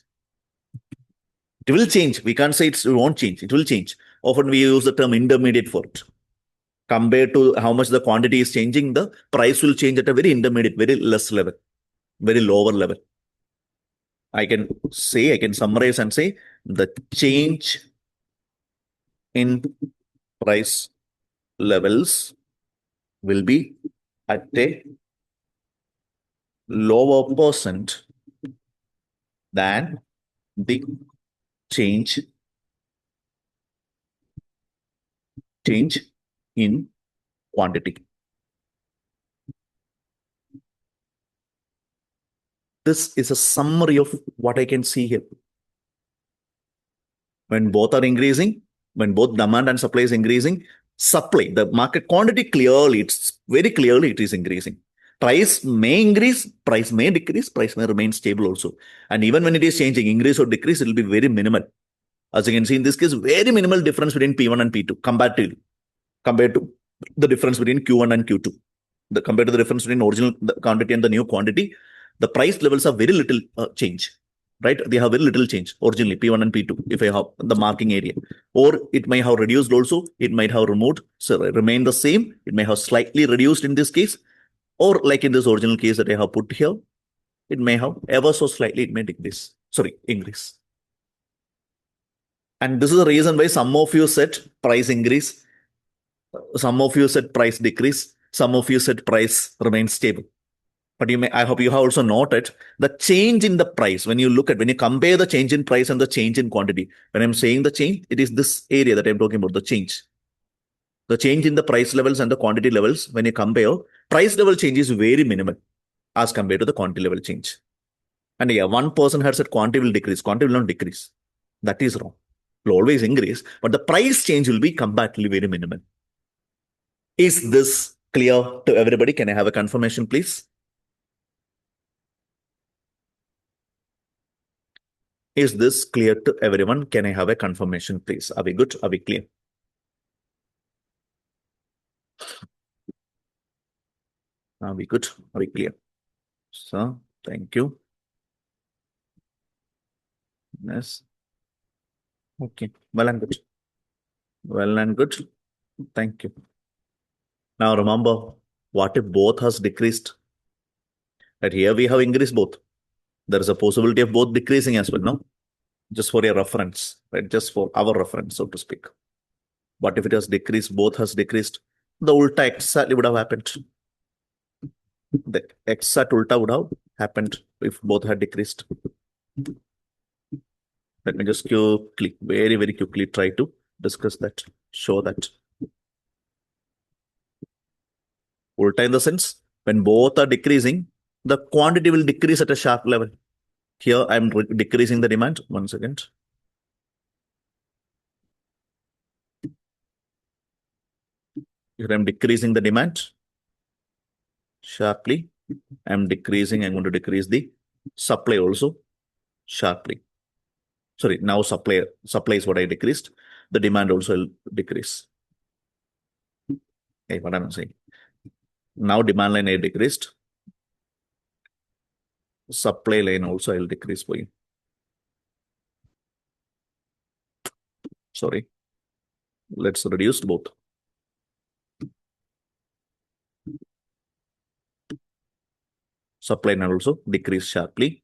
It will change. We can't say it won't change. It will change. Often we use the term intermediate for it. Compared to how much the quantity is changing, the price will change at a very intermediate, very less level, very lower level. I can summarize and say the change in price levels will be at a lower percent than the change in quantity. This is a summary of what I can see here. When both are increasing, when both demand and supply is increasing, supply, the market quantity clearly, it's very clearly it is increasing. Price may increase, price may decrease, price may remain stable also. And even when it is changing, increase or decrease, it will be very minimal. As you can see in this case, very minimal difference between P1 and P2 compared to the difference between Q1 and Q2. Compared to the difference between original quantity and the new quantity, the price levels have very little change, right? They have very little change originally, P1 and P2, if I have the marking area. Or it may have reduced also, it might have removed, so remain the same. It may have slightly reduced in this case, or like in this original case that I have put here, it may have ever so slightly, it may decrease, increase. And this is the reason why some of you said price increase, some of you said price decrease, some of you said price remains stable. But I hope you have also noted the change in the price. When you compare the change in price and the change in quantity, when I'm saying the change, it is this area that I'm talking about, the change. The change in the price levels and the quantity levels, when you compare, price level change is very minimal as compared to the quantity level change. And yeah, one person had said quantity will decrease, quantity will not decrease. That is wrong. It will always increase, but the price change will be comparatively very minimal. Is this clear to everybody? Can I have a confirmation, please? Is this clear to everyone? Can I have a confirmation, please? Are we good? Are we clear? Are we good? Are we clear? So, thank you. Yes. Okay. Well and good. Well and good. Thank you. Now remember, what if both has decreased? That here we have increased both. There is a possibility of both decreasing as well, no? Just for your reference, right? Just for our reference, so to speak. What if it has decreased, both has decreased? The ulta exactly would have happened. The exact ulta would have happened if both had decreased. Let me just quickly, very, very quickly try to discuss that, show that. Ulta in the sense, when both are decreasing, the quantity will decrease at a sharp level. Here, I'm decreasing the demand. 1 second. Here, I'm decreasing the demand sharply. I'm going to decrease the supply also sharply. Sorry, now supply is what I decreased. The demand also will decrease. Okay, what am I saying? Now demand line I decreased. Supply line also I will decrease for you. Sorry. Let's reduce both. Supply line also decrease sharply.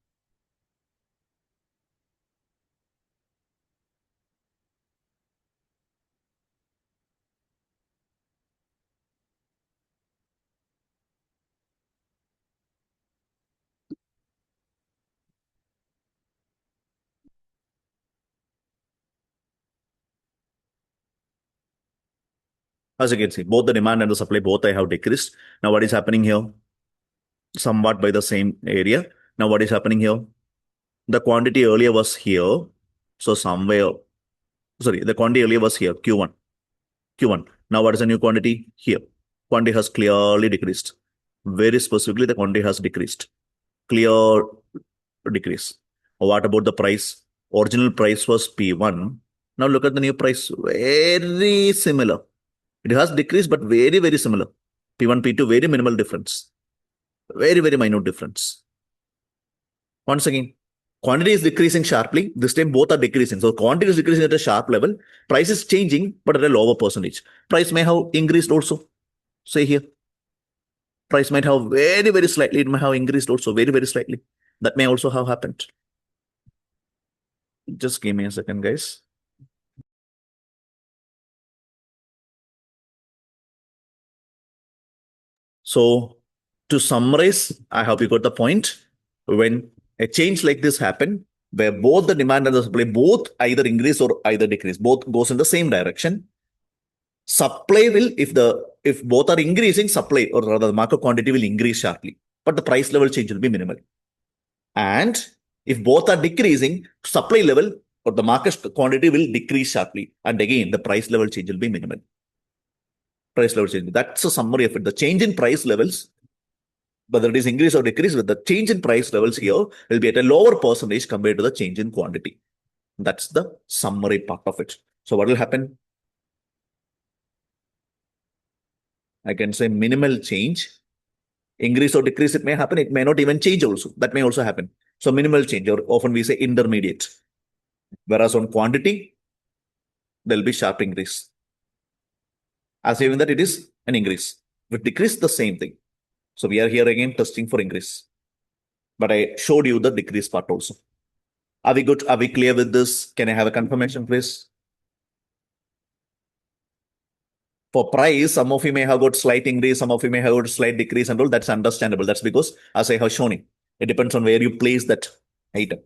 As you can see, both the demand and the supply, both I have decreased. Now what is happening here? Somewhat by the same area. Now what is happening here? The quantity earlier was here. So somewhere, sorry, the quantity earlier was here, Q1. Now what is the new quantity? Here. Quantity has clearly decreased. Very specifically, the quantity has decreased. Clear decrease. What about the price? Original price was P1. Now look at the new price. Very similar. It has decreased, but very, very similar. P1, P2, very minimal difference. Very, very minute difference. Once again, quantity is decreasing sharply. This time both are decreasing. So quantity is decreasing at a sharp level. Price is changing, but at a lower percentage. Price may have increased also. Say here. Price might have very, very slightly. It may have increased also very, very slightly. That may also have happened. Just give me a second, guys. So to summarize, I hope you got the point. When a change like this happen, where both the demand and the supply both either increase or either decrease, both goes in the same direction. Supply will, if both are increasing, supply or rather the market quantity will increase sharply, but the price level change will be minimal. And if both are decreasing, supply level or the market quantity will decrease sharply. And again, the price level change will be minimal. Price level change. That's a summary of it. The change in price levels, whether it is increase or decrease, with the change in price levels here will be at a lower percentage compared to the change in quantity. That's the summary part of it. So what will happen? I can say minimal change. Increase or decrease, it may happen. It may not even change also. That may also happen. So minimal change, or often we say intermediate. Whereas on quantity, there'll be sharp increase. Assuming that it is an increase. With decrease, the same thing. So we are here again testing for increase. But I showed you the decrease part also. Are we good? Are we clear with this? Can I have a confirmation, please? For price, some of you may have got slight increase, some of you may have got slight decrease and all. That's understandable. That's because, as I have shown you, it depends on where you place that item.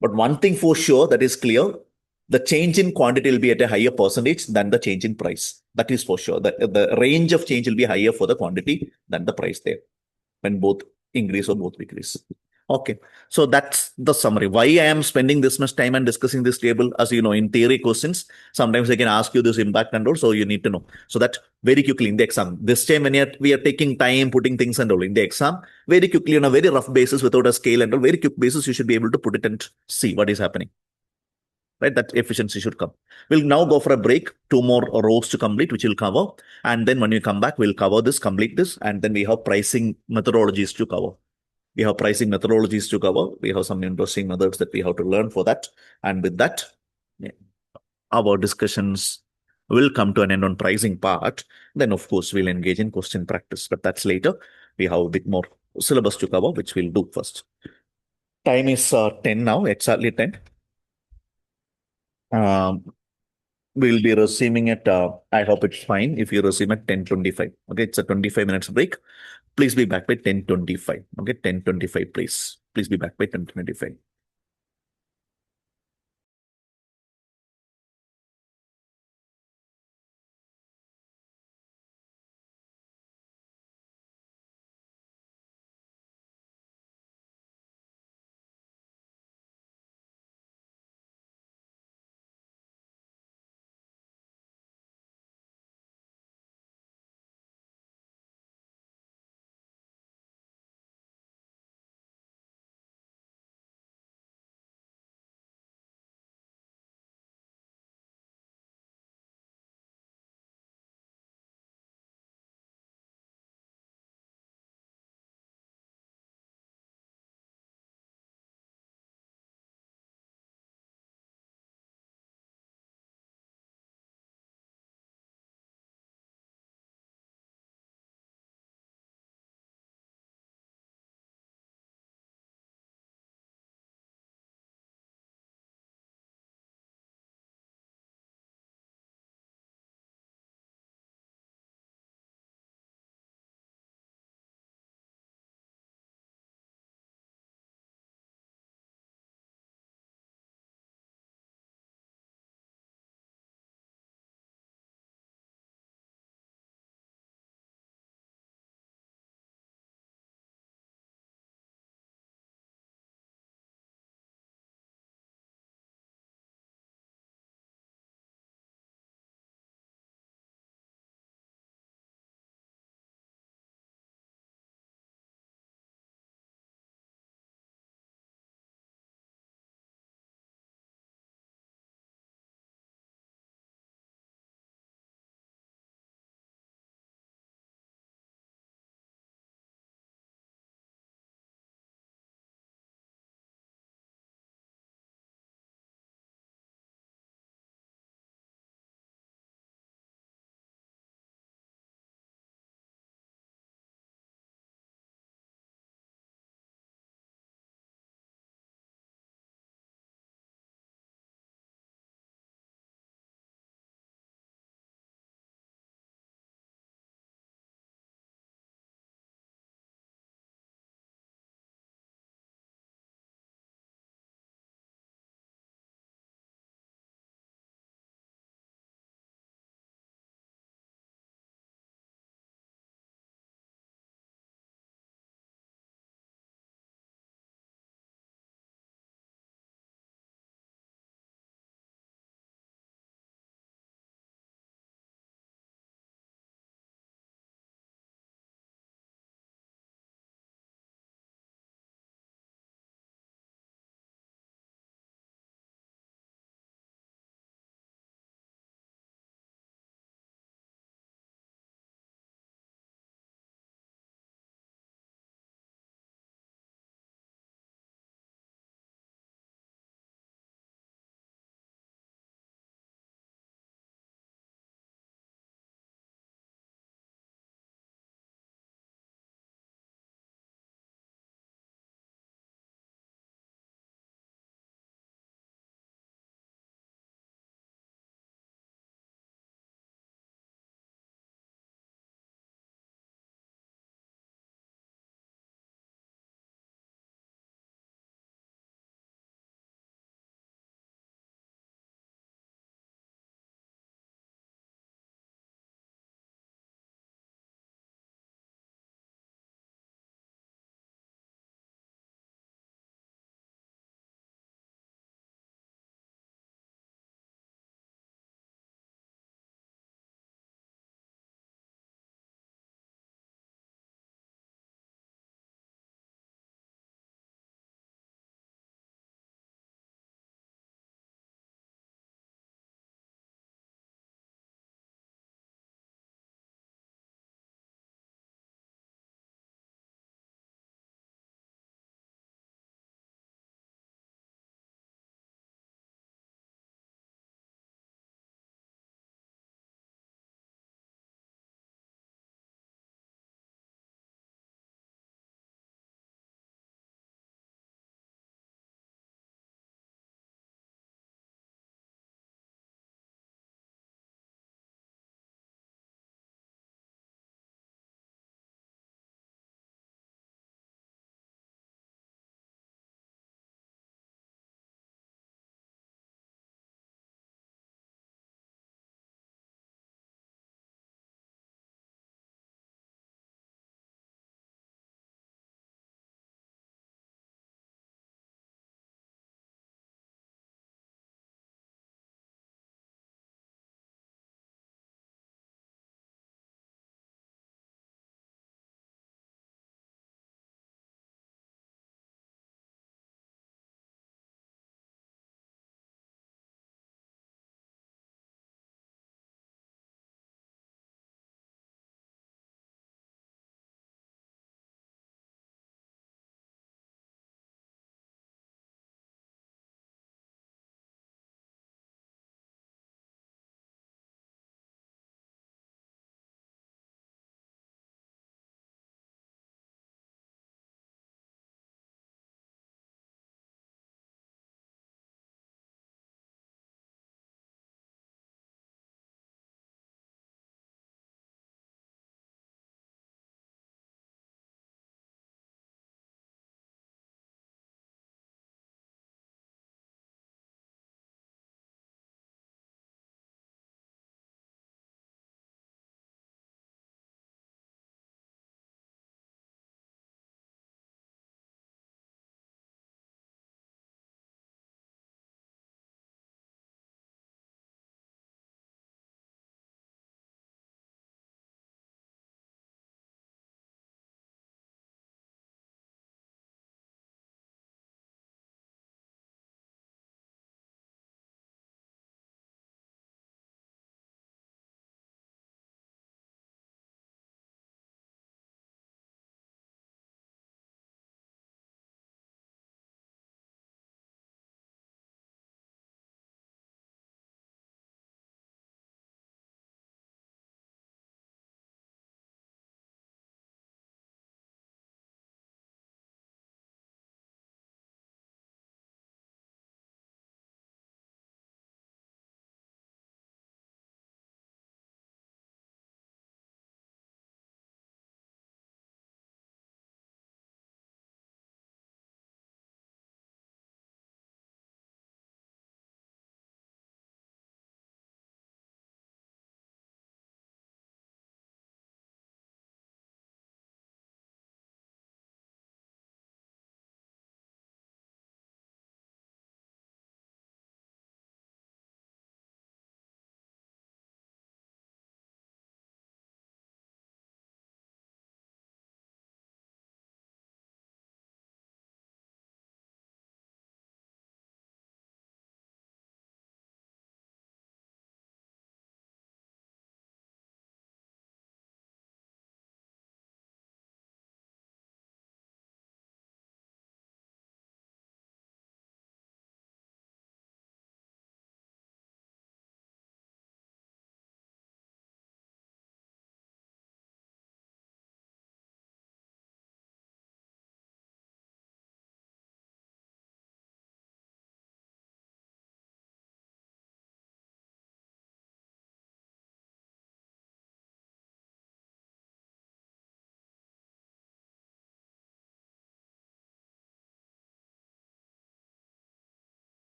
But one thing for sure that is clear, the change in quantity will be at a higher percentage than the change in price. That is for sure. That the range of change will be higher for the quantity than the price there when both increase or both decrease. Okay, so that's the summary. Why I am spending this much time and discussing this table, as you know, in theory questions, sometimes they can ask you this impact and all, so you need to know. So that very quickly in the exam, this time when we are taking time, putting things and all in the exam, very quickly on a very rough basis without a scale and all, very quick basis, you should be able to put it and see what is happening. Right, that efficiency should come. We'll now go for a break, 2 more rows to complete, which we'll cover. And then when we come back, we'll cover this, complete this, and then we have pricing methodologies to cover. We have pricing methodologies to cover. We have some interesting methods that we have to learn for that. And with that, yeah, our discussions will come to an end on pricing part. Then, of course, we'll engage in question practice, but that's later. We have a bit more syllabus to cover, which we'll do first. Time is 10 now, exactly 10. Um, we'll be resuming at, I hope it's fine if you resume at 10:25. Okay, it's a 25 minutes break. Please be back by 10:25. Okay, 10:25, please. Please be back by 10:25.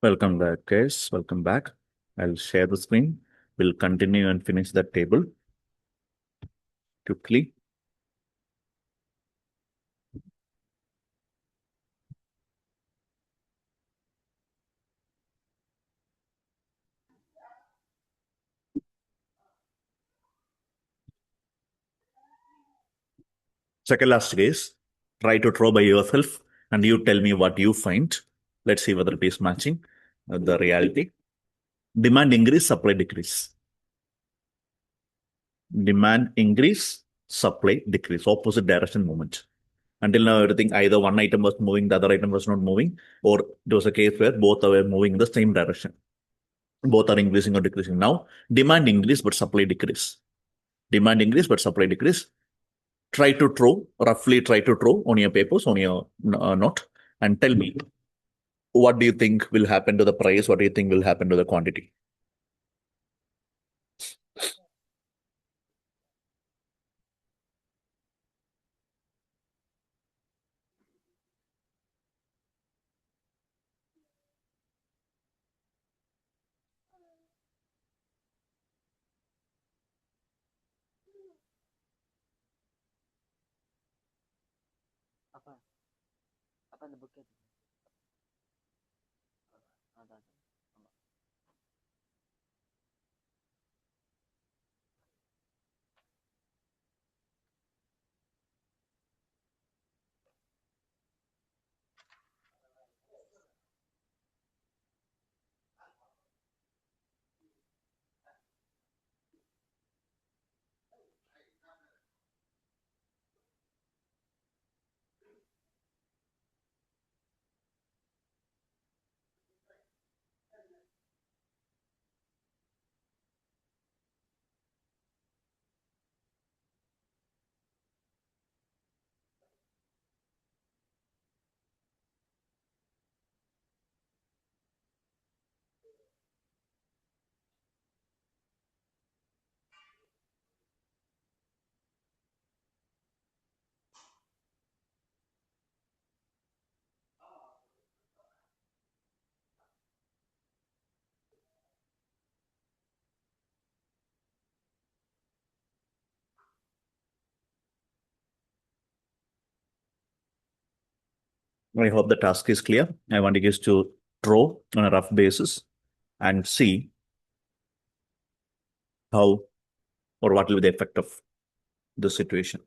Welcome back, guys. Welcome back. I'll share the screen. We'll continue and finish that table quickly. Second last case, try to draw by yourself and you tell me what you find. Let's see whether it is matching the reality. Demand increase, supply decrease. Demand increase, supply decrease. Opposite direction movement. Until now, everything either one item was moving, the other item was not moving, or it was a case where both were moving in the same direction. Both are increasing or decreasing. Now, demand increase, but supply decrease. Demand increase, but supply decrease. Try to draw, roughly try to draw on your papers, on your note, and tell me what do you think will happen to the price? What do you think will happen to the quantity? apa apa அந்த book அதான் ஆமா I hope the task is clear. I want you guys to draw on a rough basis and see how or what will be the effect of the situation.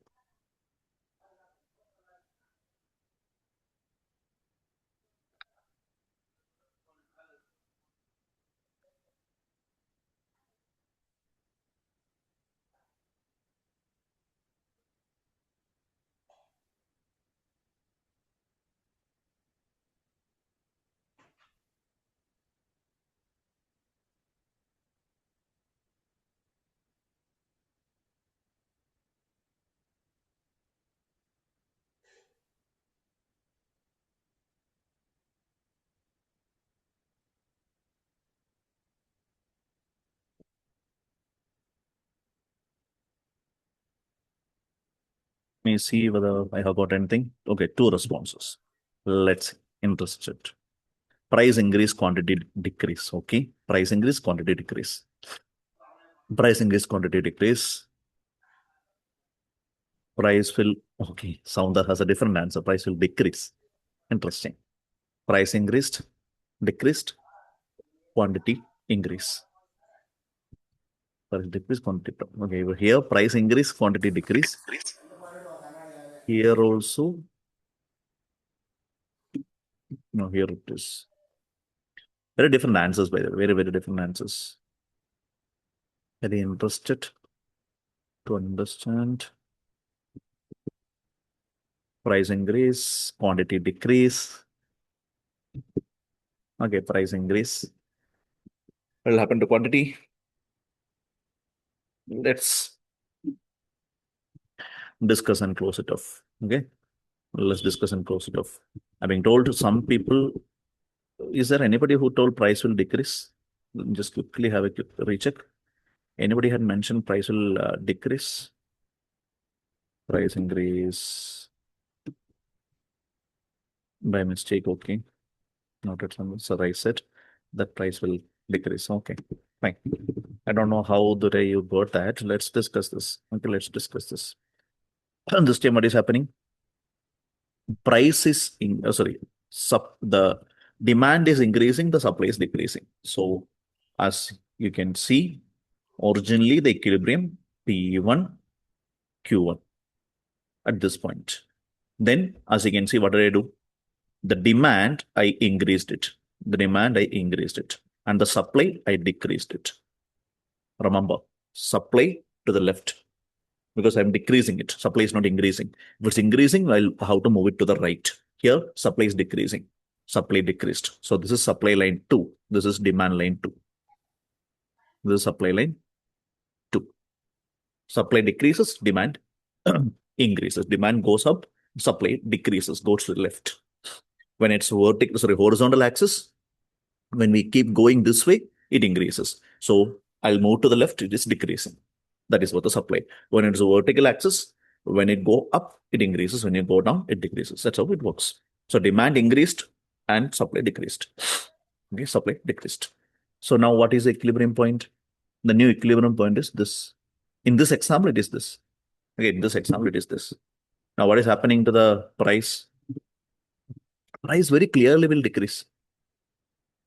Let me see whether I have got anything. Okay, two responses. Let's see. Interested. Price increase, quantity decrease. Okay. Price increase, quantity decrease. Price increase, quantity decrease. Price will, okay. Sounder has a different answer. Price will decrease. Interesting. Price increased, decreased, quantity increase. Price decrease, quantity. Okay. Here, price increase, quantity decrease. Here also, no, here it is. Very different answers, by the way. Very, very different answers. Very interested to understand. Price increase, quantity decrease. Okay, price increase. What will happen to quantity? Let's discuss and close it off. Okay, let's discuss and close it off. I've been told to some people, is there anybody who told price will decrease? Just quickly have a quick recheck. Anybody had mentioned price will decrease? Price increase by mistake. Okay, noted. So I said that price will decrease. Okay, fine. I don't know how the day you got that. Let's discuss this. Okay, let's discuss this. And this time, what is happening? Price is the demand is increasing, the supply is decreasing. So, as you can see, originally the equilibrium P1, Q1 at this point. Then, as you can see, what did I do? The demand, I increased it. The demand, I increased it. And the supply, I decreased it. Remember, supply to the left because I'm decreasing it. Supply is not increasing. If it's increasing, I'll have to move it to the right. Here, supply is decreasing. Supply decreased. So this is supply line 2. This is demand line 2. This is supply line 2. Supply decreases, demand increases. Demand goes up, supply decreases, goes to the left. When it's horizontal axis, when we keep going this way, it increases. So I'll move to the left, it is decreasing. That is what the supply. When it's a vertical axis, when it go up, it increases. When you go down, it decreases. That's how it works. So demand increased and supply decreased. Okay, supply decreased. So now what is the equilibrium point? The new equilibrium point is this. In this example, it is this. Okay, in this example, it is this. Now, what is happening to the price? Price very clearly will decrease.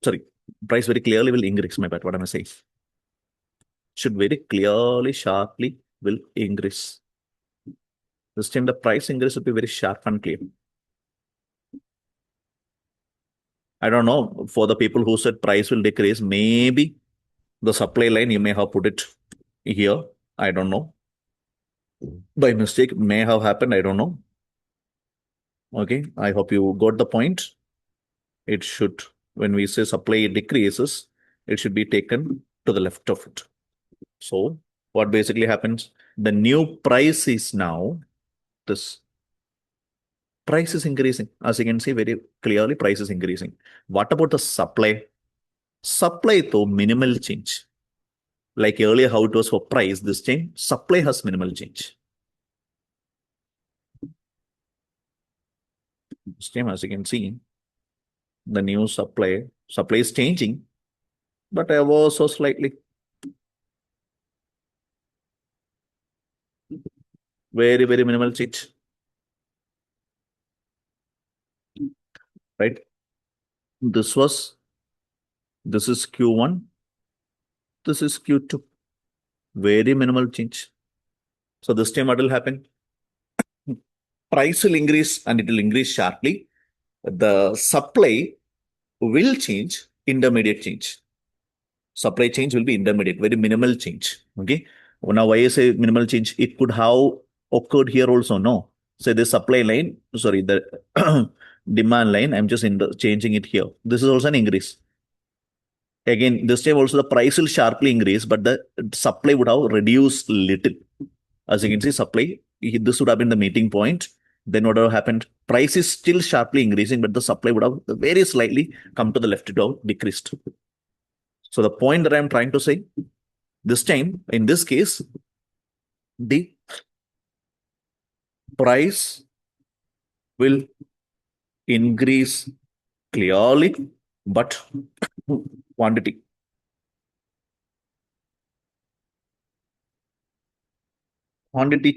Sorry, price very clearly will increase. My bad. What am I saying? Should very clearly, sharply will increase. This time the price increase will be very sharp and clear. I don't know, for the people who said price will decrease, maybe the supply line, you may have put it here. I don't know. By mistake, may have happened. I don't know. Okay, I hope you got the point. It should, when we say supply decreases, it should be taken to the left of it. So what basically happens? The new price is now this. Price is increasing. As you can see very clearly, price is increasing. What about the supply? Supply though minimal change. Like earlier how it was for price, this time supply has minimal change. This time as you can see, the new supply is changing, but ever so slightly. Very, very minimal change. Right? This is Q1. This is Q2. Very minimal change. So this time what will happen? Price will increase and it will increase sharply. The supply will change, intermediate change. Supply change will be intermediate, very minimal change. Okay. Now, why I say minimal change? It could have occurred here also. No. Say the supply line, sorry, the demand line, I'm just changing it here. This is also an increase. Again, this time also the price will sharply increase, but the supply would have reduced little. As you can see, supply, this would have been the meeting point. Then what would have happened? Price is still sharply increasing, but the supply would have very slightly come to the left, it would have decreased. So the point that I'm trying to say, this time, in this case, the price will increase clearly, but quantity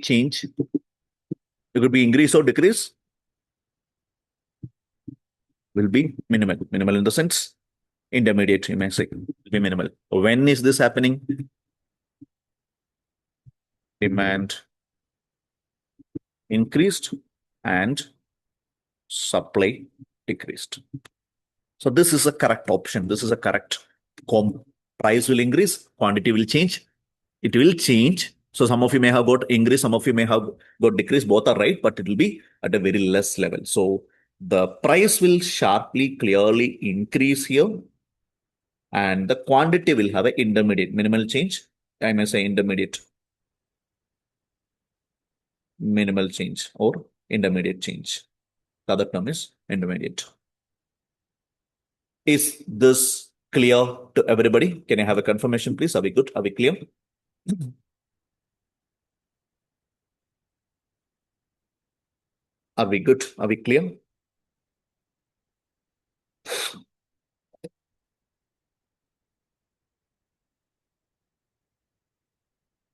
change, it could be increase or decrease, will be minimal. Minimal in the sense, intermediate, you may say, will be minimal. When is this happening? Demand increased and supply decreased. So this is a correct option. This is a correct price will increase, quantity will change. It will change. So some of you may have got increase, some of you may have got decrease. Both are right, but it will be at a very less level. So the price will sharply, clearly increase here. And the quantity will have an intermediate, minimal change. I may say intermediate, minimal change or intermediate change. The other term is intermediate. Is this clear to everybody? Can I have a confirmation, please? Are we good? Are we clear? Are we good? Are we clear?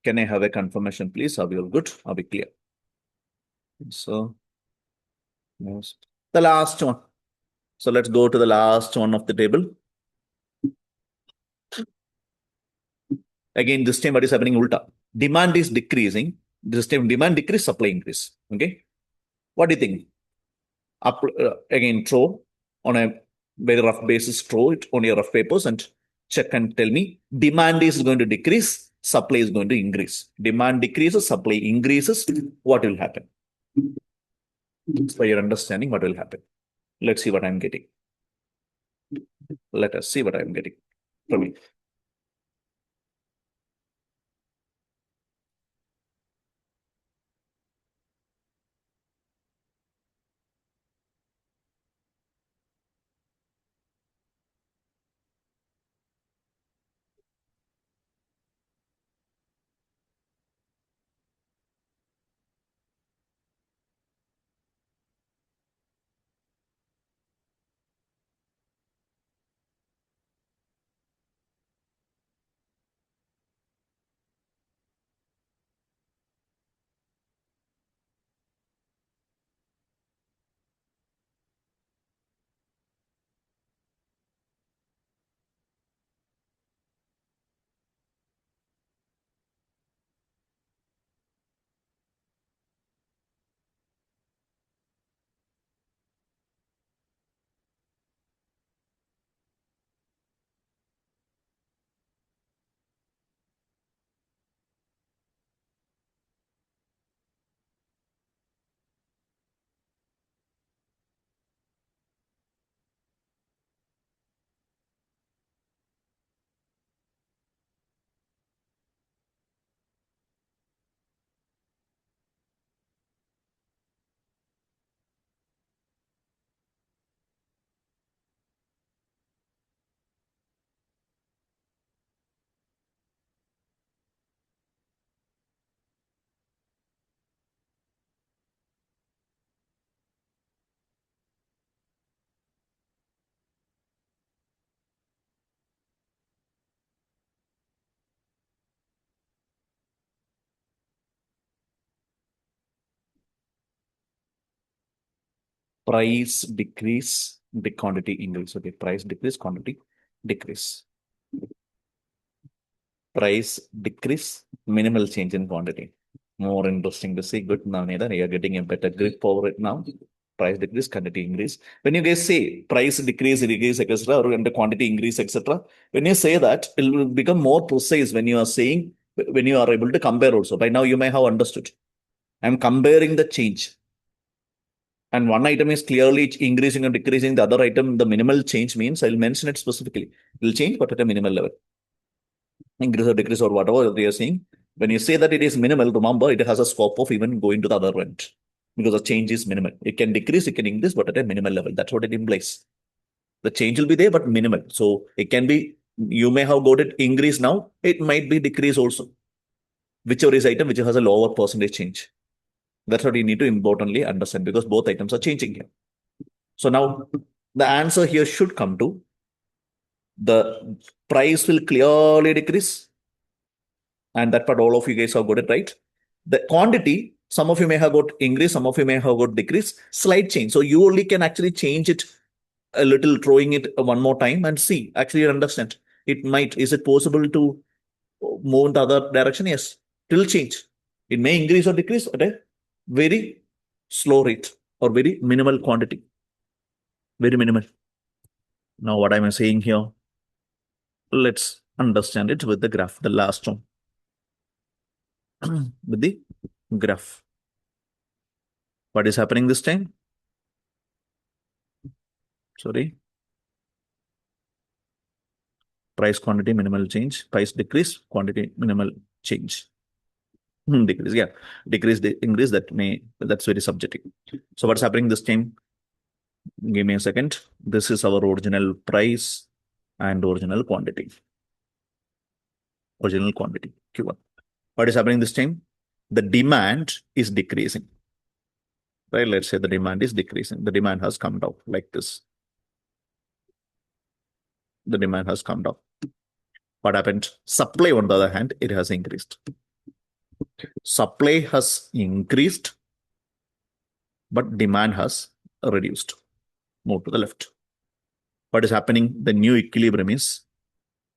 Can I have a confirmation, please? Are we all good? Are we clear? So, the last one. So let's go to the last one of the table. Again, this time what is happening ulta? Demand is decreasing. This time demand decrease, supply increase. Okay. What do you think? Again, throw on a very rough basis, throw it on your rough papers and check and tell me demand is going to decrease, supply is going to increase. Demand decreases, supply increases. What will happen? For your understanding, what will happen? Let's see what I'm getting. Let us see what I'm getting from you. Price decrease, the quantity increase. Okay, price decrease, quantity decrease. Price decrease, minimal change in quantity. More interesting to see. Good, Navneeta, you are getting a better grip over it now. Price decrease, quantity increase. When you guys say price decrease, etc., or when the quantity increase, etc., when you say that, it will become more precise when you are saying, when you are able to compare also. By now, you may have understood. I'm comparing the change. And one item is clearly increasing or decreasing. The other item, the minimal change means I'll mention it specifically. It will change, but at a minimal level. Increase or decrease or whatever they are saying. When you say that it is minimal, remember it has a scope of even going to the other end because the change is minimal. It can decrease, it can increase, but at a minimal level. That's what it implies. The change will be there, but minimal. So it can be, you may have got it increase now, it might be decrease also. Whichever is item which has a lower percentage change. That's what you need to importantly understand because both items are changing here. So now the answer here should come to the price will clearly decrease. And that part all of you guys have got it right. The quantity, some of you may have got increase, some of you may have got decrease, slight change. So you only can actually change it a little, throwing it one more time and see, actually understand. It might, is it possible to move in the other direction? Yes, it will change. It may increase or decrease at a very slow rate or very minimal quantity. Very minimal. Now, what am I saying here? Let's understand it with the graph, the last one. With the graph. What is happening this time? Sorry. Price quantity minimal change. Price decrease, quantity minimal change. Decrease, yeah. Decrease, increase, that's very subjective. So what's happening this time? Give me a second. This is our original price and original quantity. Original quantity, Q1. What is happening this time? The demand is decreasing. Right? Let's say the demand is decreasing. The demand has come down like this. The demand has come down. What happened? Supply, on the other hand, it has increased. Supply has increased, but demand has reduced. Move to the left. What is happening? The new equilibrium is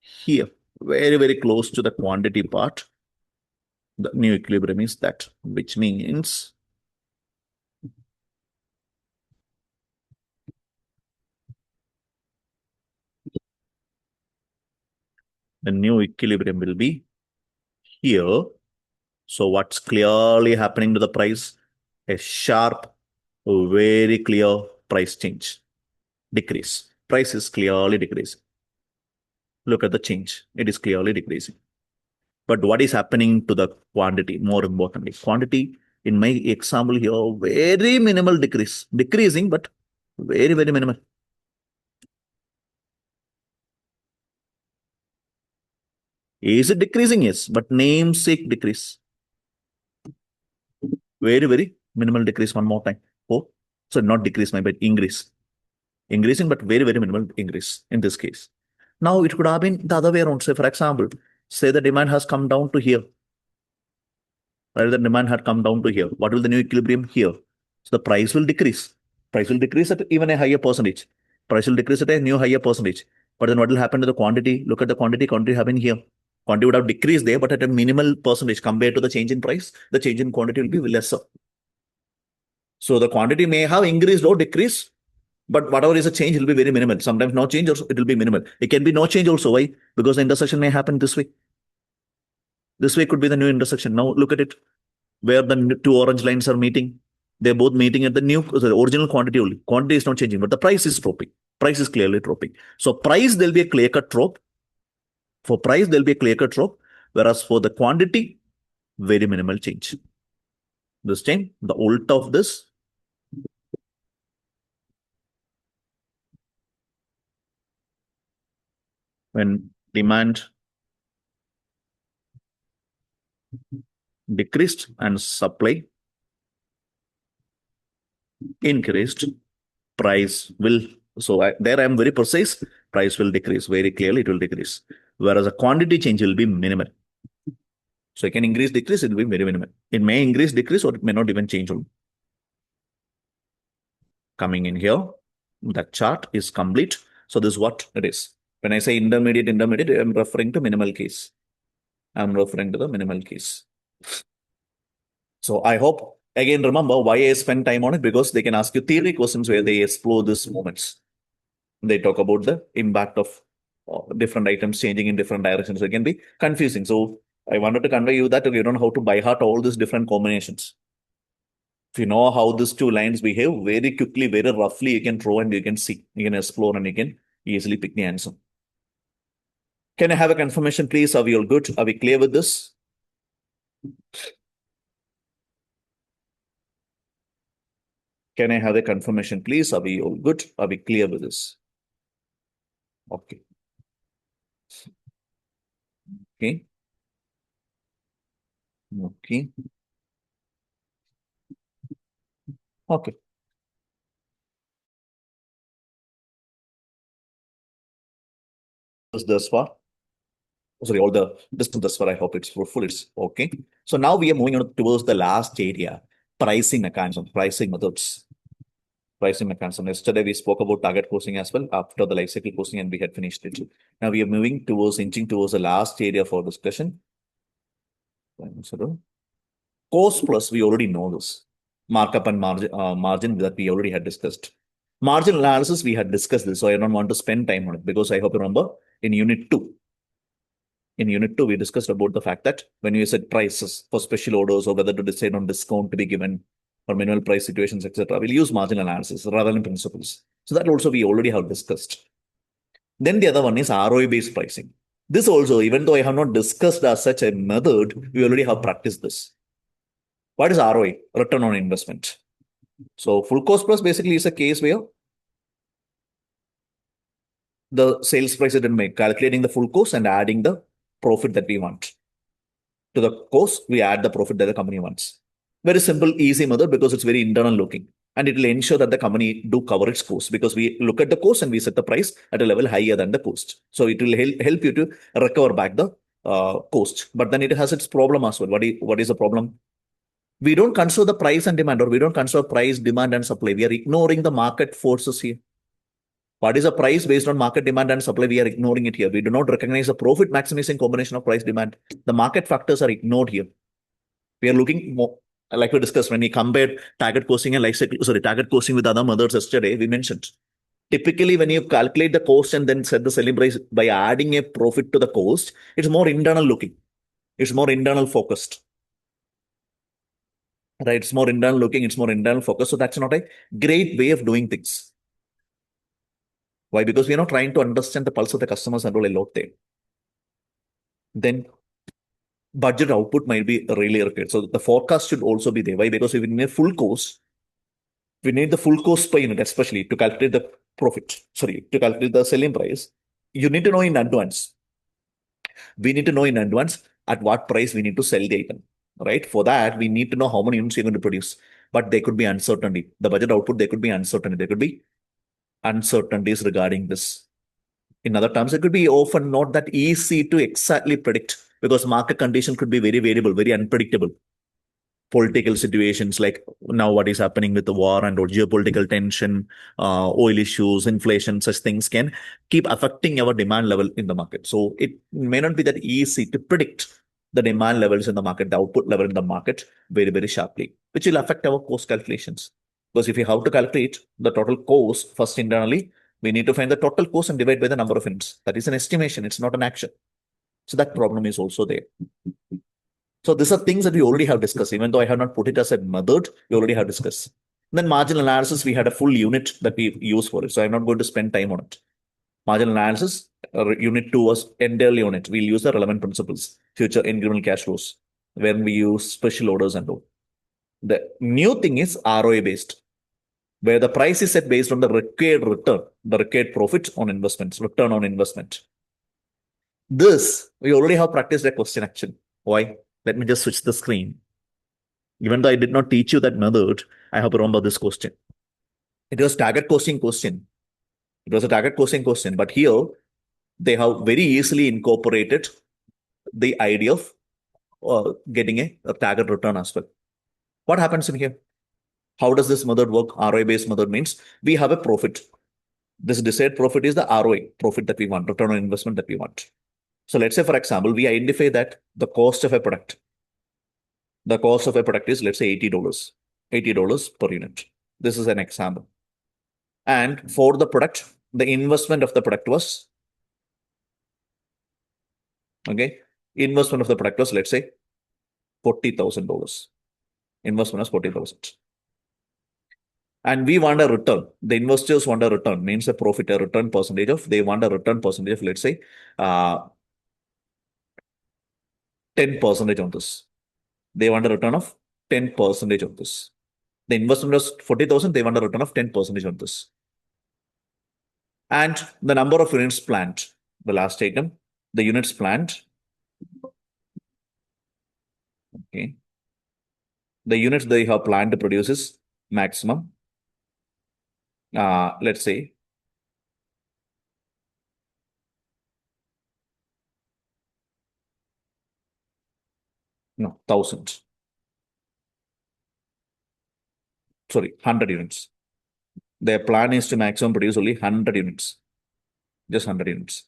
here, very, very close to the quantity part. The new equilibrium is that, which means the new equilibrium will be here. So what's clearly happening to the price? A sharp, very clear price change, decrease. Price is clearly decreasing. Look at the change. It is clearly decreasing. But what is happening to the quantity? More importantly, quantity in my example here, very minimal decrease. Decreasing, but very, very minimal. Is it decreasing? Yes, but namesake decrease. Very, very minimal decrease one more time. Oh, so not decrease, but increase. Increasing, but very, very minimal increase in this case. Now it could have been the other way around. Say, for example, say the demand has come down to here. Rather the demand had come down to here. What will the new equilibrium here? So the price will decrease. Price will decrease at even a higher percentage. Price will decrease at a new higher percentage. But then what will happen to the quantity? Look at the quantity happening here. Quantity would have decreased there, but at a minimal percentage compared to the change in price, the change in quantity will be lesser. So the quantity may have increased or decreased, but whatever is a change, it will be very minimal. Sometimes no change, or it will be minimal. It can be no change also. Why? Because the intersection may happen this way. This way could be the new intersection. Now look at it, where the two orange lines are meeting. They're both meeting at the original quantity only. Quantity is not changing, but the price is dropping. Price is clearly dropping. So price, there'll be a clear-cut drop. For price, there'll be a clear-cut drop. Whereas for the quantity, very minimal change. This time, the alt of this, when demand decreased and supply increased, price will, there I am very precise, price will decrease very clearly, it will decrease. Whereas a quantity change will be minimal. So it can increase, decrease, it will be very minimal. It may increase, decrease, or it may not even change. Coming in here, the chart is complete. So this is what it is. When I say intermediate, I'm referring to minimal case. I'm referring to the minimal case. So I hope, again, remember why I spend time on it, because they can ask you theory questions where they explore these moments. They talk about the impact of different items changing in different directions. So it can be confusing. So I wanted to convey you that you don't know how to by heart all these different combinations. If you know how these two lines behave, very quickly, very roughly, you can throw and you can see, you can explore and you can easily pick the answer. Can I have a confirmation, please? Are we all good? Are we clear with this? Can I have a confirmation, please? Are we all good? Are we clear with this? Okay. Okay. Okay. Okay. Thus far. Sorry, all the distance thus far, I hope it's fruitful. It's okay. So now we are moving on towards the last area, pricing mechanism, pricing methods. Pricing mechanism. Yesterday we spoke about target costing as well after the life cycle costing, and we had finished it. Now we are moving towards inching towards the last area for discussion. Cost plus, we already know this. Markup and margin that we already had discussed. Margin analysis, we had discussed this, so I don't want to spend time on it because I hope you remember in unit 2. In unit 2, we discussed about the fact that when you set prices for special orders or whether to decide on discount to be given for minimal price situations, etc., we'll use margin analysis rather than principles. So that also we already have discussed. Then the other one is ROI-based pricing. This also, even though I have not discussed as such a method, we already have practiced this. What is ROI? Return on investment. So full cost plus basically is a case where the sales price is calculating the full cost and adding the profit that we want. To the cost, we add the profit that the company wants. Very simple, easy method because it's very internal looking. And it will ensure that the company do cover its cost because we look at the cost and we set the price at a level higher than the cost. So it will help you to recover back the cost. But then it has its problem as well. What is the problem? We don't consider the price and demand, or we don't consider price, demand, and supply. We are ignoring the market forces here. What is the price based on market demand and supply? We are ignoring it here. We do not recognize the profit maximizing combination of price demand. The market factors are ignored here. We are looking more, like we discussed when we compared target costing and target costing with other methods yesterday, we mentioned. Typically, when you calculate the cost and then set the selling price by adding a profit to the cost, it's more internal looking. It's more internal focused. Right? It's more internal looking, it's more internal focused. So that's not a great way of doing things. Why? Because we're not trying to understand the pulse of the customers and roll a lot there. Then budget output might be really required. So the forecast should also be there. Why? Because if we need full cost, we need the full cost per unit, especially to calculate the profit. To calculate the selling price. You need to know in advance. We need to know in advance at what price we need to sell the item. Right? For that, we need to know how many units you're going to produce. But there could be uncertainty. The budget output, there could be uncertainty. There could be uncertainties regarding this. In other terms, it could be often not that easy to exactly predict because market condition could be very variable, very unpredictable. Political situations like now what is happening with the war and or geopolitical tension, oil issues, inflation, such things can keep affecting our demand level in the market. So it may not be that easy to predict the demand levels in the market, the output level in the market very, very sharply, which will affect our cost calculations. Because if you have to calculate the total cost first internally, we need to find the total cost and divide by the number of units. That is an estimation. It's not an action. So that problem is also there. So these are things that we already have discussed. Even though I have not put it as a method, we already have discussed. Then marginal analysis, we had a full unit that we use for it. So I'm not going to spend time on it. Marginal analysis, unit 2 was entirely on it. We'll use the relevant principles, future incremental cash flows, when we use special orders and all. The new thing is ROI based, where the price is set based on the required return, the required profit on investments, return on investment. This, we already have practiced a question action. Why? Let me just switch the screen. Even though I did not teach you that method, I have to remember this question. It was target costing question. It was a target costing question, but here they have very easily incorporated the idea of getting a target return as well. What happens in here? How does this method work? ROI-based method means we have a profit. This desired profit is the ROI, profit that we want, return on investment that we want. So let's say, for example, we identify that the cost of a product is, let's say, $80 per unit. This is an example. And for the product, the investment of the product was, investment of the product was, let's say, $40,000. Investment was $40,000. And we want a return. The investors want a return, means a profit, a return percentage of, they want a return percentage of, let's say, 10% on this. They want a return of 10% of this. The investment was 40,000, they want a return of 10% on this. And the number of units planned, the last item, the units planned. Okay. The units they have planned to produce is maximum. Let's say, no, 1,000. Sorry, 100 units. Their plan is to maximum produce only 100 units. Just 100 units.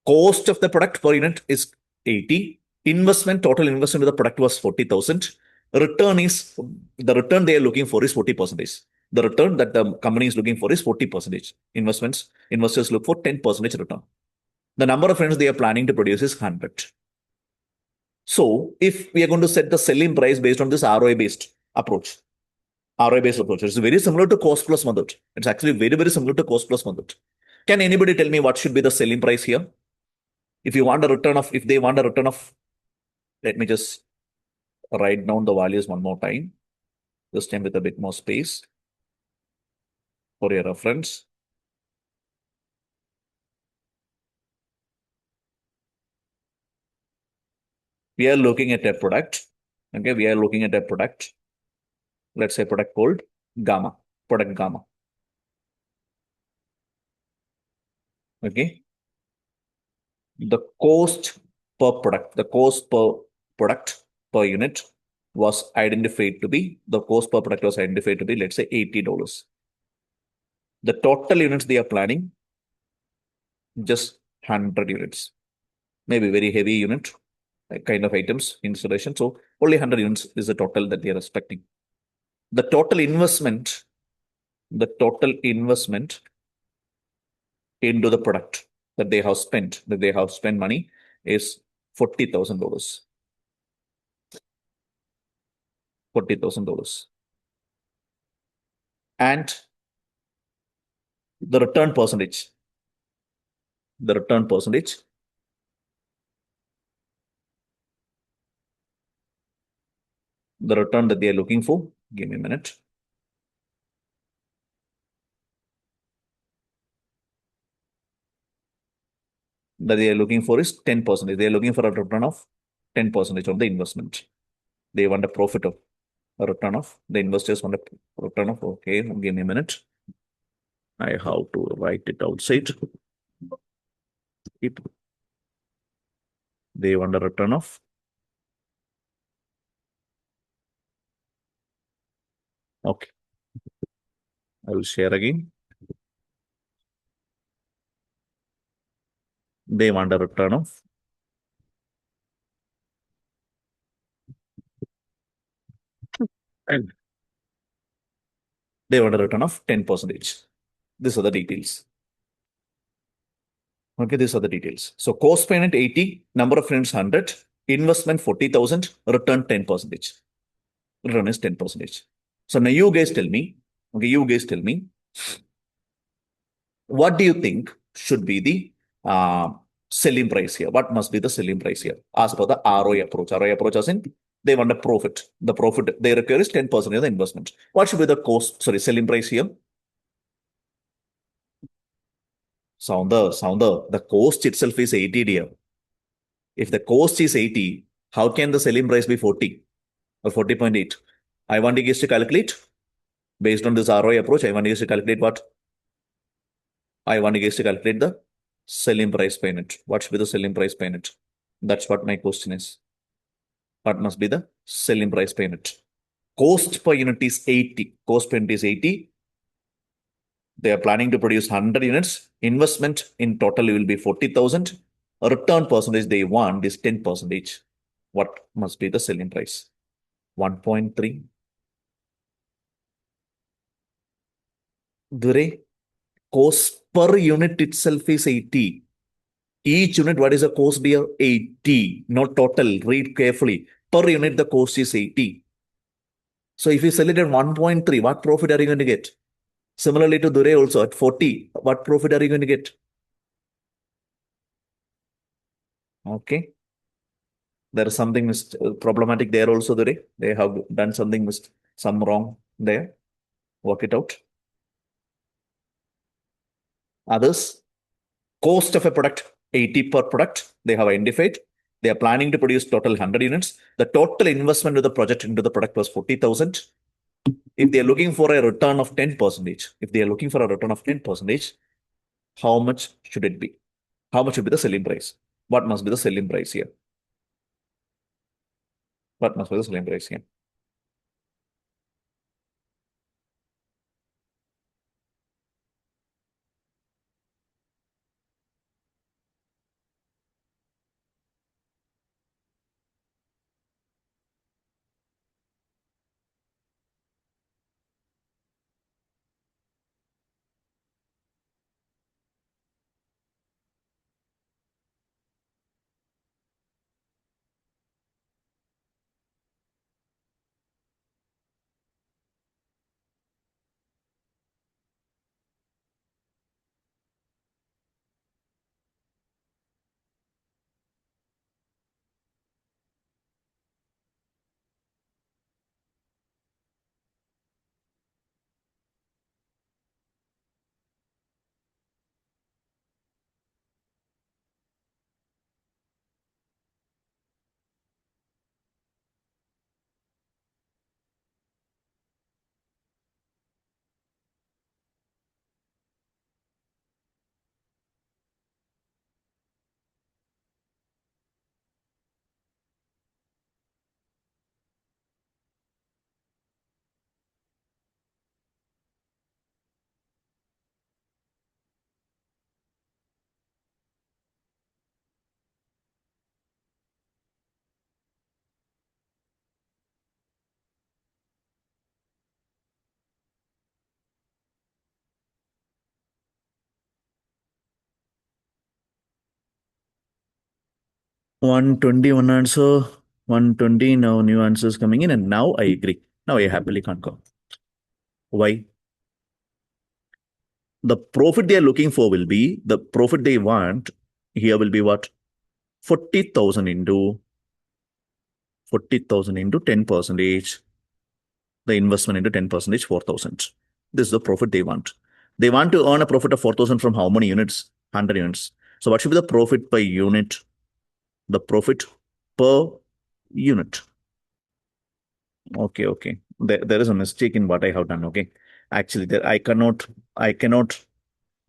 Cost of the product per unit is 80. Total investment of the product was 40,000. The return they are looking for is 40%. The return that the company is looking for is 40%. Investors look for 10% return. The number of units they are planning to produce is 100. So if we are going to set the selling price based on this ROI-based approach, it's very similar to cost plus method. It's actually very, very similar to cost plus method. Can anybody tell me what should be the selling price here? If they want a return of, let me just write down the values one more time. This time with a bit more space for your reference. We are looking at a product. Okay, we are looking at a product. Let's say product called Gamma. Product Gamma. Okay. The cost per product, the cost per product per unit was identified to be, let's say, $80. The total units they are planning, just 100 units, maybe very heavy unit, kind of items, installation. So only 100 units is the total that they are expecting. The total investment into the product that they have spent money is $40,000. $40,000. And the return percentage, the return percentage, the return that they are looking for, give me a minute. That they are looking for is 10%. They are looking for a return of 10% of the investment. They want a profit of a return of, the investors want a return of, okay, give me a minute. I have to write it outside. They want a return of, okay, I will share again. They want a return of, and they want a return of 10%. These are the details. Okay, these are the details. So cost payment 80, number of units 100, investment 40,000, return 10%. Return is 10%. So now you guys tell me, what do you think should be the selling price here? What must be the selling price here? As per the ROI approach. ROI approach as in they want a profit. The profit they require is 10% of the investment. What should be the selling price here? Sounder, the cost itself is 80 dear. If the cost is 80, how can the selling price be 40 or 40.8? I want you guys to calculate based on this ROI approach. I want you guys to calculate what? I want you guys to calculate the selling price per unit. What should be the selling price per unit? That's what my question is. What must be the selling price per unit? Cost per unit is 80. Cost per unit is 80. They are planning to produce 100 units. Investment in total will be 40,000. Return percentage they want is 10%. What must be the selling price? 1.3. Dure, cost per unit itself is 80. Each unit, what is the cost here? 80, not total. Read carefully. Per unit, the cost is 80. So if you sell it at 1.3, what profit are you going to get? Similarly to Dure also at 40, what profit are you going to get? Okay. There is something problematic there also, Dure. They have done some wrong there. Work it out. Others, cost of a product, 80 per product, they have identified. They are planning to produce total 100 units. The total investment of the project into the product was 40,000. If they are looking for a return of 10%, how much should it be? How much should be the selling price? What must be the selling price here? What must be the selling price here? 121 answer, 120. Now new answers coming in, and now I agree. Now I happily concur. Why? The profit they are looking for will be the profit they want here will be what? 40,000 into 40,000 into 10 percentage. The investment into 10 percentage, 4,000. This is the profit they want. They want to earn a profit of 4,000 from how many units? 100 units. So what should be the profit per unit? The profit per unit. Okay. There is a mistake in what I have done. Okay. Actually, I cannot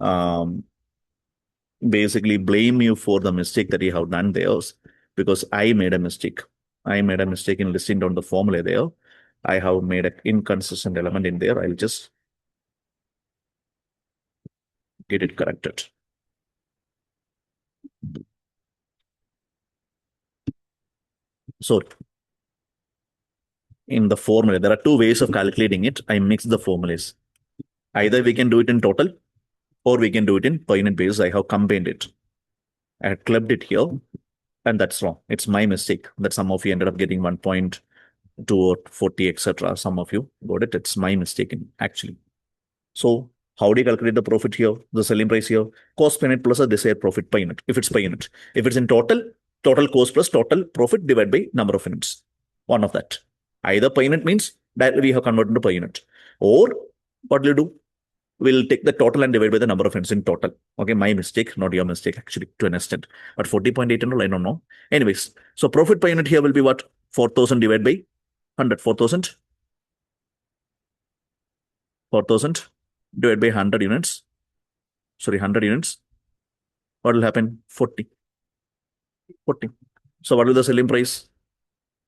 um, basically blame you for the mistake that you have done there because I made a mistake. I made a mistake in listing down the formula there. I have made an inconsistent element in there. I'll just get it corrected. So in the formula, there are two ways of calculating it. I mixed the formulas. Either we can do it in total or we can do it in per unit basis. I have combined it. I had clubbed it here, and that's wrong. It's my mistake that some of you ended up getting 1.2 or 40, etc. Some of you got it. It's my mistake actually. So how do you calculate the profit here, the selling price here? Cost per unit plus a desired profit per unit, if it's per unit. If it's in total, total cost plus total profit divided by number of units. One of that. Either per unit means that we have converted to per unit. Or what will you do? We'll take the total and divide by the number of units in total. Okay, my mistake, not your mistake, actually, to an extent. But 40.8 and all, I don't know. Anyways, so profit per unit here will be what? 4,000 divided by 100. 4,000 divided by 100 units. Sorry, 100 units. What will happen? 40. 40. So what will the selling price?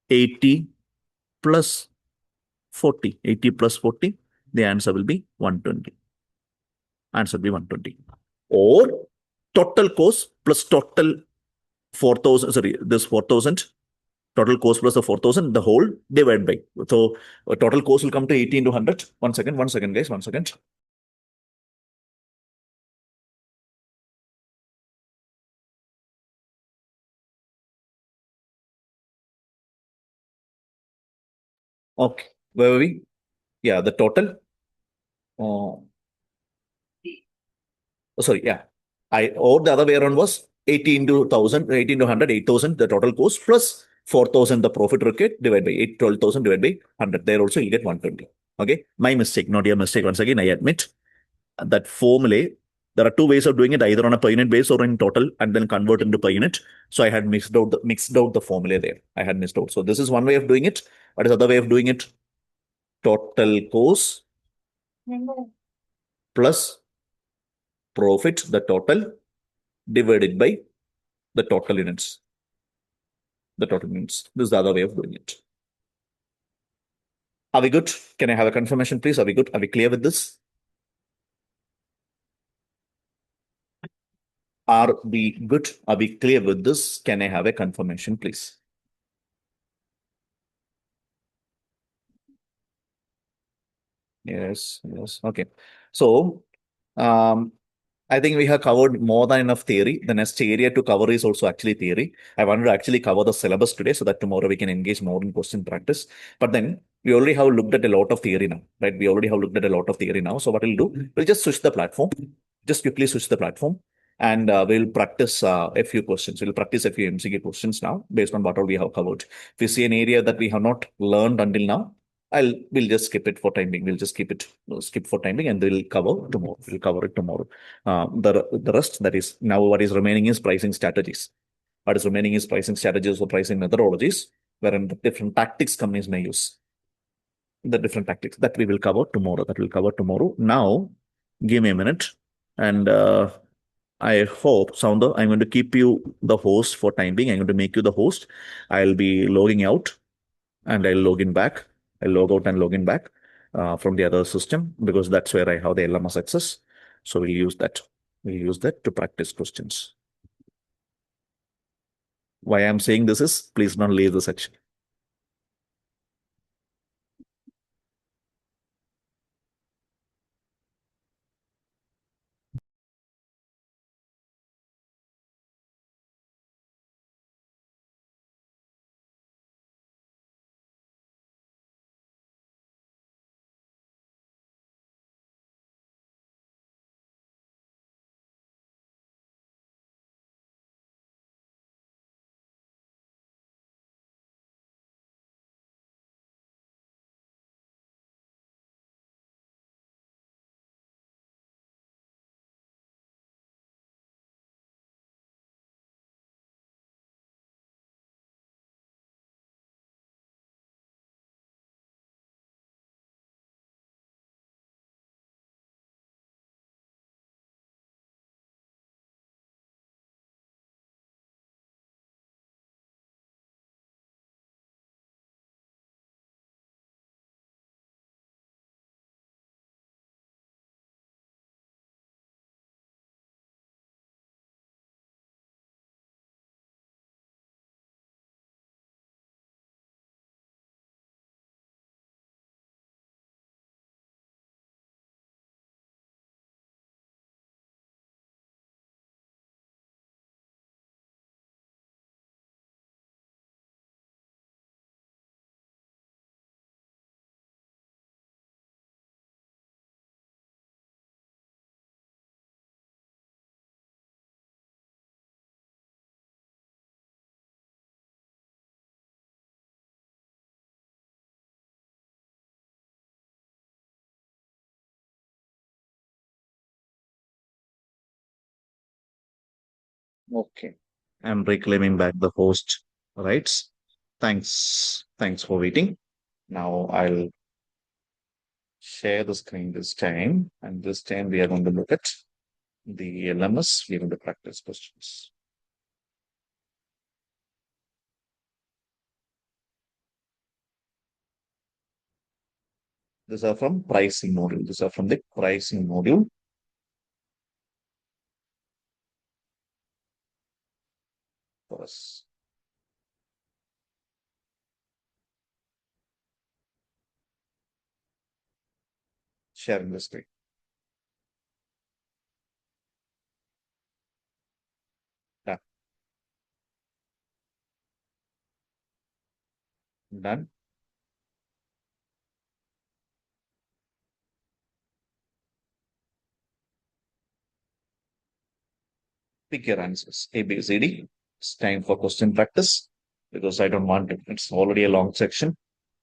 80 plus 40. 80 plus 40. The answer will be 120. Answer will be 120. Or total cost plus total 4,000. Sorry, this 4,000. Total cost plus the 4,000, the whole divided by. So total cost will come to 80 into 100. One second, guys. 1 second. Okay. Where were we? Yeah, the total. Oh, sorry, yeah. Or the other way around was 80 into 1,000, 80 into 100, 8,000, the total cost plus 4,000, the profit required divided by 8, 12,000 divided by 100. There also you get 120. Okay. My mistake, not your mistake. Once again, I admit that formula, there are two ways of doing it, either on a per unit base or in total and then convert into per unit. So I had mixed out the formula there. I had missed out. So this is one way of doing it. What is the other way of doing it? Total cost plus profit, the total divided by the total units. The total units. This is the other way of doing it. Are we good? Can I have a confirmation, please? Are we good? Are we clear with this? Are we good? Are we clear with this? Can I have a confirmation, please? Yes. Okay. So, um, I think we have covered more than enough theory. The next area to cover is also actually theory. I wanted to actually cover the syllabus today so that tomorrow we can engage more in question practice. But then we already have looked at a lot of theory now, right? We already have looked at a lot of theory now. So what we'll do, we'll just switch the platform, just quickly switch the platform, and we'll practice a few questions. We'll practice a few MCQ questions now based on what all we have covered. If we see an area that we have not learned until now, we'll just skip it for time being. We'll just skip for time being, and we'll cover tomorrow. We'll cover it tomorrow. The rest, that is now what is remaining is pricing strategies. What is remaining is pricing strategies or pricing methodologies, wherein the different tactics companies may use. The different tactics that we will cover tomorrow. That we'll cover tomorrow. Now, give me a minute, and I hope, Sounder, I'm going to keep you the host for time being. I'm going to make you the host. I'll be logging out and I'll log in back. I'll log out and log in back from the other system because that's where I have the LMS access. So we'll use that. We'll use that to practice questions. Why I'm saying this is, please don't leave the section. Okay. I'm reclaiming back the host rights. Thanks. Thanks for waiting. Now I'll share the screen this time. And this time we are going to look at the LMS. We're going to practice questions. These are from pricing module. These are from the pricing module for us. Sharing the screen. Done. Done. Pick your answers. A, B, C, D. It's time for question practice because I don't want it. It's already a long section.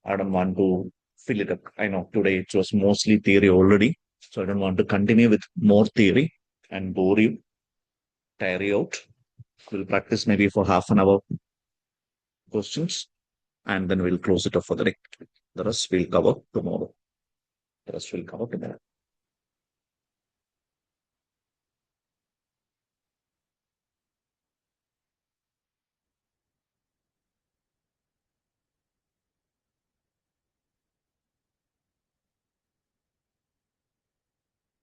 I don't want to fill it up. I know today it was mostly theory already. So I don't want to continue with more theory and bore you, tire you out. We'll practice maybe for half an hour questions and then we'll close it up for the day. The rest we'll cover tomorrow. The rest we'll cover tomorrow.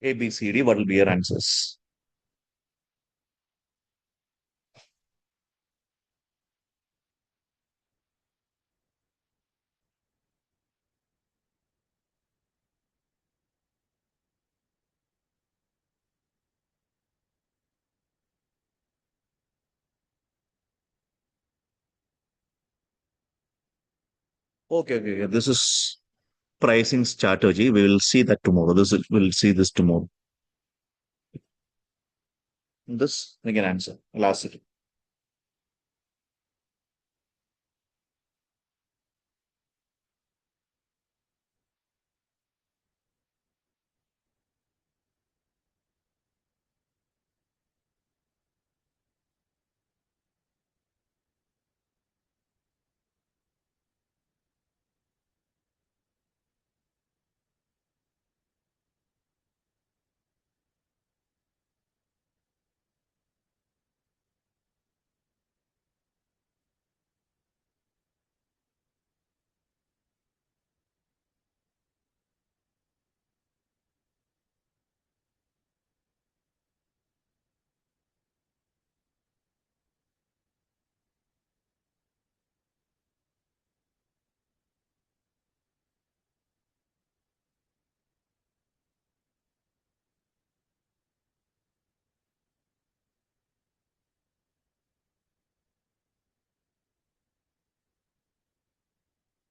A, B, C, D, what will be your answers? Okay. This is pricing strategy. We will see that tomorrow. We'll see this tomorrow. This we can answer. Last it.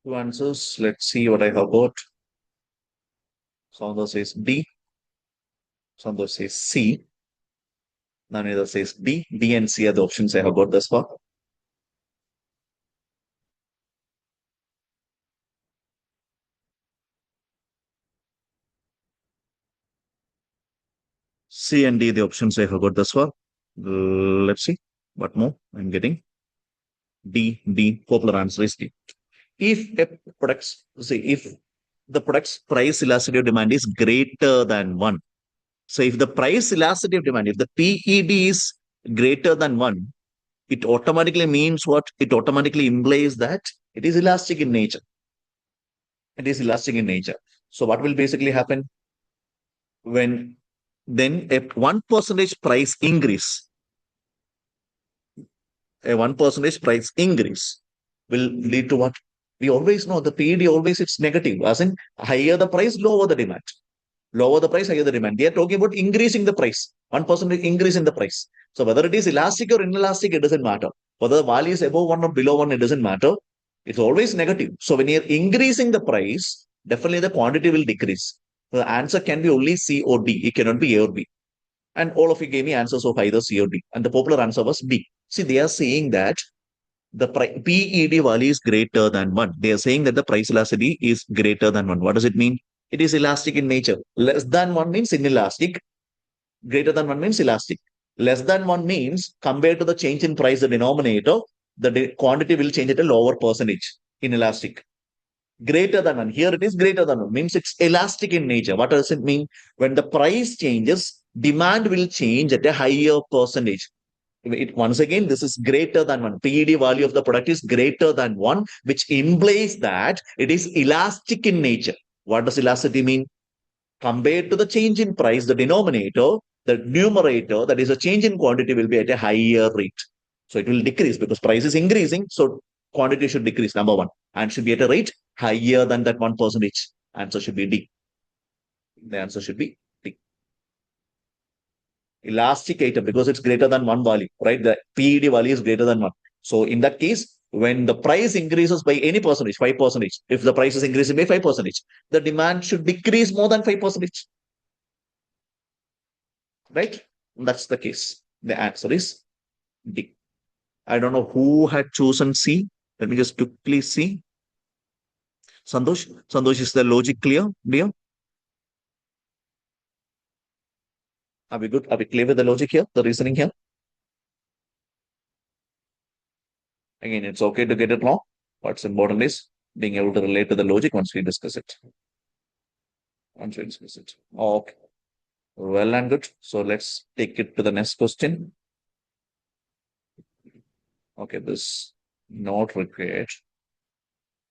Two answers. Let's see what I have got. Sandra says D. Sandra says C. Nanida says D. D and C are the options I have got thus far. C and D the options I have got thus far. Let's see what more I'm getting. D. Popular answer is D. If a product's see if the product's price elasticity of demand is greater than one. So if the price elasticity of demand, if the PED is greater than one, it automatically means what? It automatically implies that it is elastic in nature. It is elastic in nature. So what will basically happen when then a 1% price increase, a 1% price increase will lead to what? We always know the PED always it's negative, as in higher the price, lower the demand. Lower the price, higher the demand. They are talking about increasing the price, 1% increase in the price. So whether it is elastic or inelastic, it doesn't matter. Whether the value is above one or below one, it doesn't matter. It's always negative. So when you're increasing the price, definitely the quantity will decrease. The answer can be only C or D. It cannot be A or B. And all of you gave me answers of either C or D. And the popular answer was B. See, they are saying that the PED value is greater than 1. They are saying that the price elasticity is greater than 1. What does it mean? It is elastic in nature. Less than 1 means inelastic. Greater than 1 means elastic. Less than 1 means compared to the change in price, the denominator, the quantity will change at a lower percentage in elastic. Greater than 1. Here it is greater than 1. Means it's elastic in nature. What does it mean? When the price changes, demand will change at a higher percentage. Once again, this is greater than 1. PED value of the product is greater than 1, which implies that it is elastic in nature. What does elasticity mean? Compared to the change in price, the denominator, the numerator, that is a change in quantity, will be at a higher rate. So it will decrease because price is increasing. So quantity should decrease, number one, and should be at a rate higher than that 1%. Answer should be D. The answer should be D. Elastic item because it's greater than 1 value, right? The PED value is greater than 1. So in that case, when the price increases by any percentage, 5%, if the price is increasing by 5%, the demand should decrease more than 5%. Right? That's the case. The answer is D. I don't know who had chosen C. Let me just quickly see. Santosh. Santosh, is the logic clear? Dear? Are we good? Are we clear with the logic here? The reasoning here? Again, it's okay to get it wrong. What's important is being able to relate to the logic once we discuss it. Once we discuss it. Okay. Well and good. So let's take it to the next question. Okay, this not required,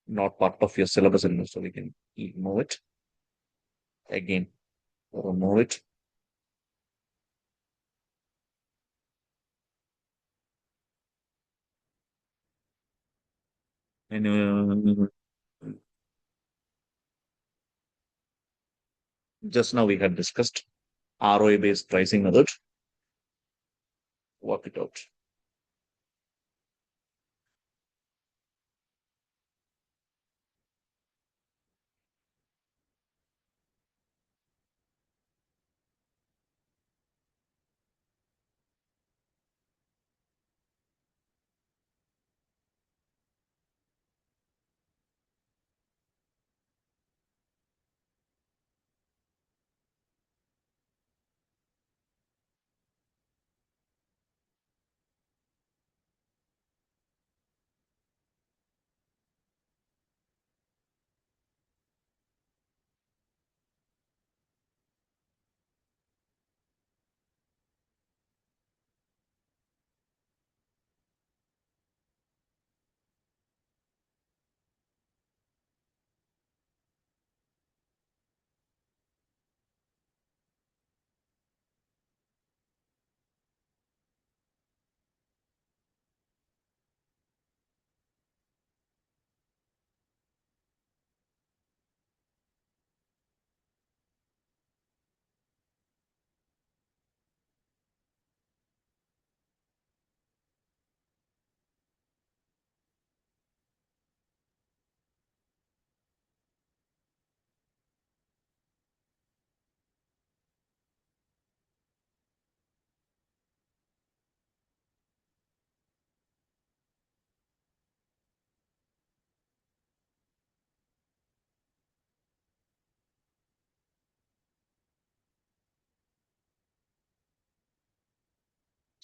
not part of your syllabus anymore, so we can remove it. Again, remove it. And just now we had discussed ROI based pricing method. Work it out.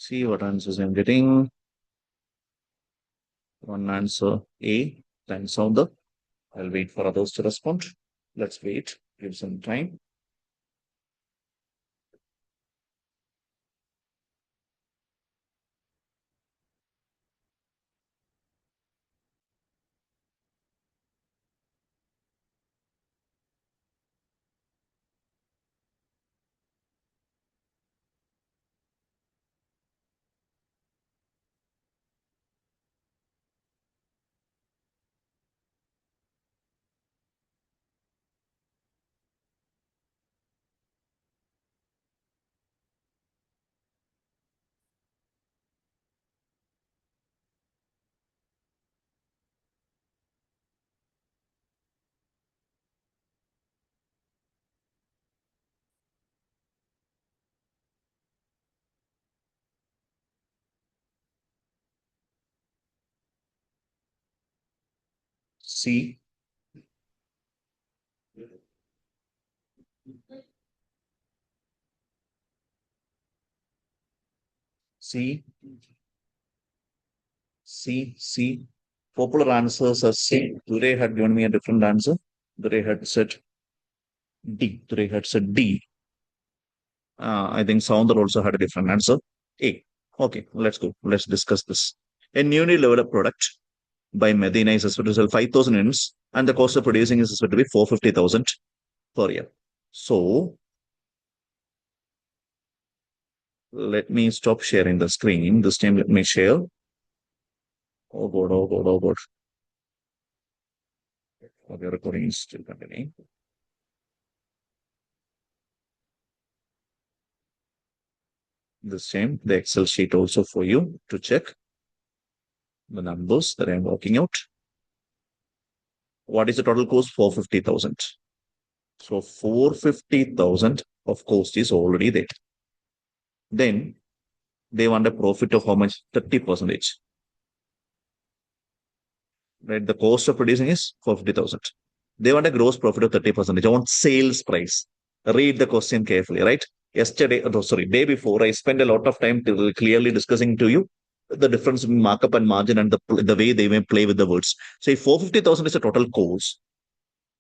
See what answers I'm getting. One answer A, then sound the. I'll wait for others to respond. Let's wait. Give some time. C. C, C. Popular answers are C. Today had given me a different answer. Today had said D. Today had said D. I think Sounder also had a different answer. A. Okay, let's go. Let's discuss this. A newly developed product by Medina is expected to sell 5,000 units, and the cost of producing is expected to be 450,000 per year. So let me stop sharing the screen. This time, let me share. Oh God, oh God, oh God. Okay, recording is still continuing. The same, the Excel sheet also for you to check the numbers that I'm working out. What is the total cost? 450,000. So 450,000 of cost is already there. Then they want a profit of how much? 30%. Right? The cost of producing is 450,000. They want a gross profit of 30%. I want sales price. Read the question carefully, right? Day before, I spent a lot of time clearly discussing to you the difference between markup and margin and the way they may play with the words. So if 450,000 is a total cost,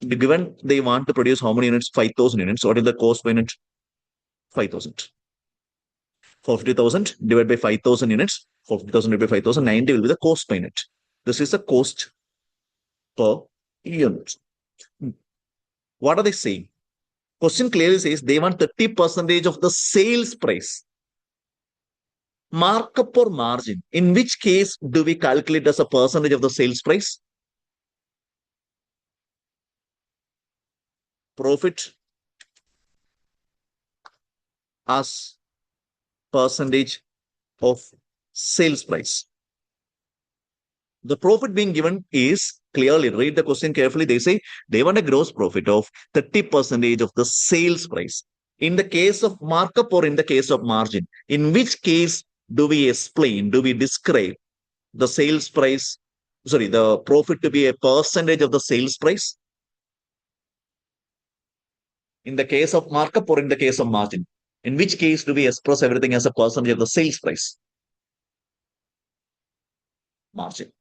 given they want to produce how many units? 5,000 units. What is the cost per unit? 5,000. 450,000 divided by 5,000 units. 450,000 divided by 5,000, 90 will be the cost per unit. This is the cost per unit. What are they saying? Question clearly says they want 30% of the sales price. Markup or margin. In which case do we calculate as a percentage of the sales price? Profit as percentage of sales price. The profit being given is clearly, read the question carefully. They say they want a gross profit of 30% of the sales price. In the case of markup or in the case of margin, in which case do we explain, do we describe the sales price, the profit to be a percentage of the sales price? In the case of markup or in the case of margin? In which case do we express everything as a percentage of the sales price? Margin.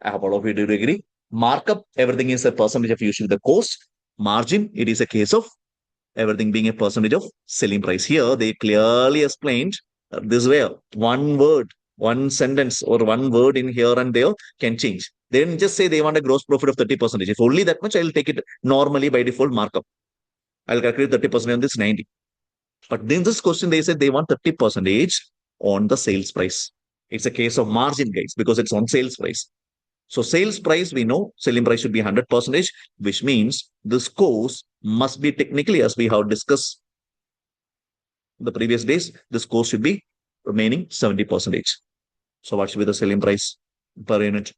I hope all of you do agree. Markup, everything is a percentage of usually the cost. Margin, it is a case of everything being a percentage of selling price. Here, they clearly explained this way. One word, one sentence, or one word in here and there can change. They didn't just say they want a gross profit of 30%. If only that much, I'll take it normally by default markup. I'll calculate 30% on this 90. But in this question, they said they want 30% on the sales price. It's a case of margin, guys, because it's on sales price. So sales price, we know selling price should be 100%, which means this cost must be technically, as we have discussed the previous days, this cost should be remaining 70%. So what should be the selling price per unit?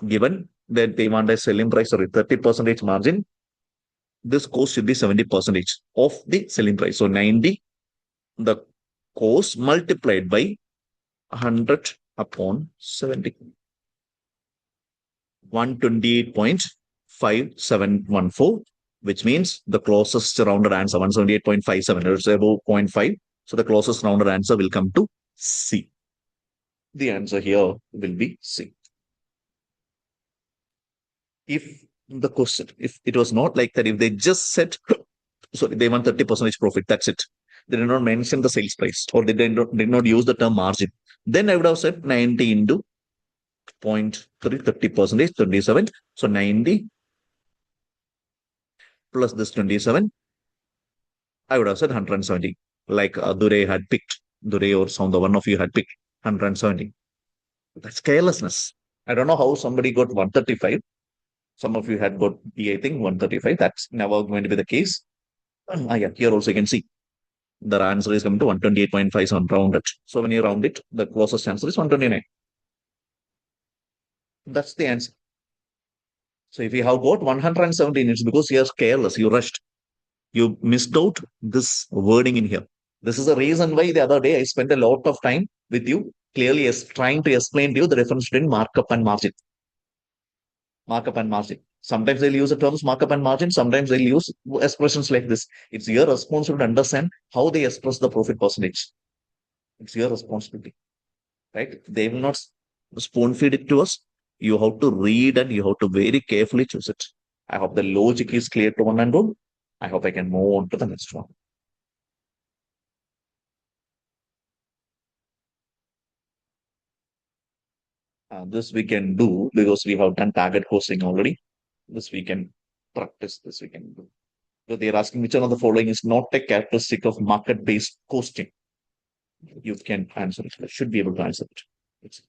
Given that they want a selling price or a 30% margin, this cost should be 70% of the selling price. So 90, the cost multiplied by 100 upon 70. 128.5714, which means the closest rounded answer, 178.57, it's above 0.5. So the closest rounded answer will come to C. The answer here will be C. If the question, if it was not like that, if they just said, they want 30% profit, that's it. They did not mention the sales price, or they did not use the term margin. Then I would have said 90 into 0.3, 30%, 27. So 90 plus this 27, I would have said 170. Like Dure had picked, Dure or some, the one of you had picked 170. That's carelessness. I don't know how somebody got 135. Some of you had got B, I think 135. That's never going to be the case. Yeah, here also you can see the answer is coming to 128.57 rounded. So when you round it, the closest answer is 129. That's the answer. So if you have got 117, it's because you are careless, you rushed. You missed out this wording in here. This is the reason why the other day I spent a lot of time with you, clearly trying to explain to you the difference between markup and margin. Markup and margin. Sometimes they'll use the terms markup and margin. Sometimes they'll use expressions like this. It's your responsibility to understand how they express the profit percentage. It's your responsibility, right? They will not spoon feed it to us. You have to read and you have to very carefully choose it. I hope the logic is clear to one and all. I hope I can move on to the next one. This we can do because we have done target costing already. This we can practice. This we can do. So they're asking which one of the following is not a characteristic of market-based costing. You can answer it. You should be able to answer it. It's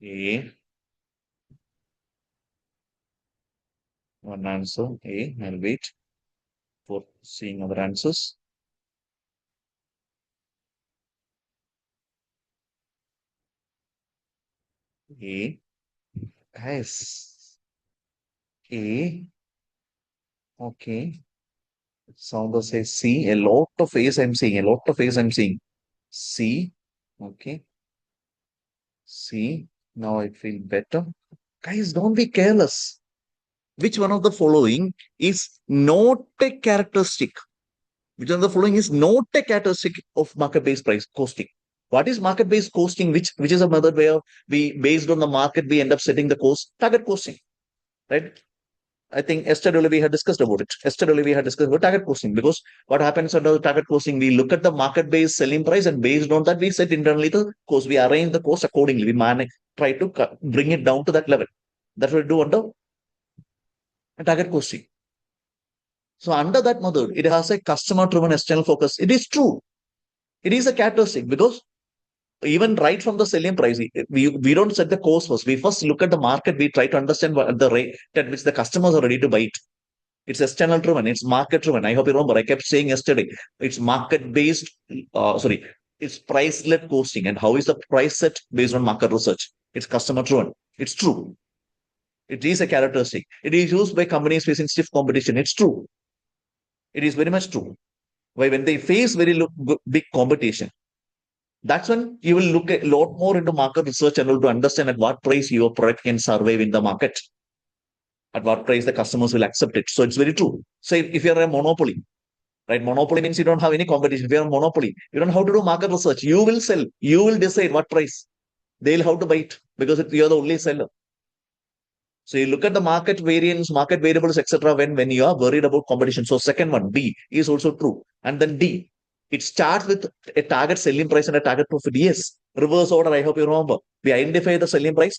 A, one answer. A, I'll wait for seeing other answers. A, yes. A, okay. Sounder says C. A lot of A's I'm seeing. A lot of A's I'm seeing. C, okay. C. Now I feel better. Guys, don't be careless. Which one of the following is not a characteristic? Which one of the following is not a characteristic of market-based price costing? What is market-based costing? Which is a method where we, based on the market, we end up setting the cost, target costing, right? I think yesterday we had discussed about it. Yesterday we had discussed about target costing because what happens under the target costing, we look at the market-based selling price and based on that we set internally the cost. We arrange the cost accordingly. We manage, try to bring it down to that level. That's what we do under target costing. So under that method, it has a customer-driven external focus. It is true. It is a characteristic because even right from the selling price, we don't set the cost first. We first look at the market. We try to understand what the rate at which the customers are ready to buy it. It's external driven. It's market driven. I hope you remember. I kept saying yesterday. It's market based. Sorry, it's price led costing. And how is the price set based on market research? It's customer driven. It's true. It is a characteristic. It is used by companies facing stiff competition. It's true. It is very much true. Why when they face very big competition, that's when you will look a lot more into market research and to understand at what price your product can survive in the market, at what price the customers will accept it. So it's very true. Say if you're a monopoly, right? Monopoly means you don't have any competition. If you're a monopoly, you don't have to do market research. You will sell. You will decide what price. They'll have to buy it because you're the only seller. So you look at the market variance, market variables, etc. When you are worried about competition. So second one, B, is also true. And then D, it starts with a target selling price and a target profit. Yes, reverse order. I hope you remember. We identify the selling price.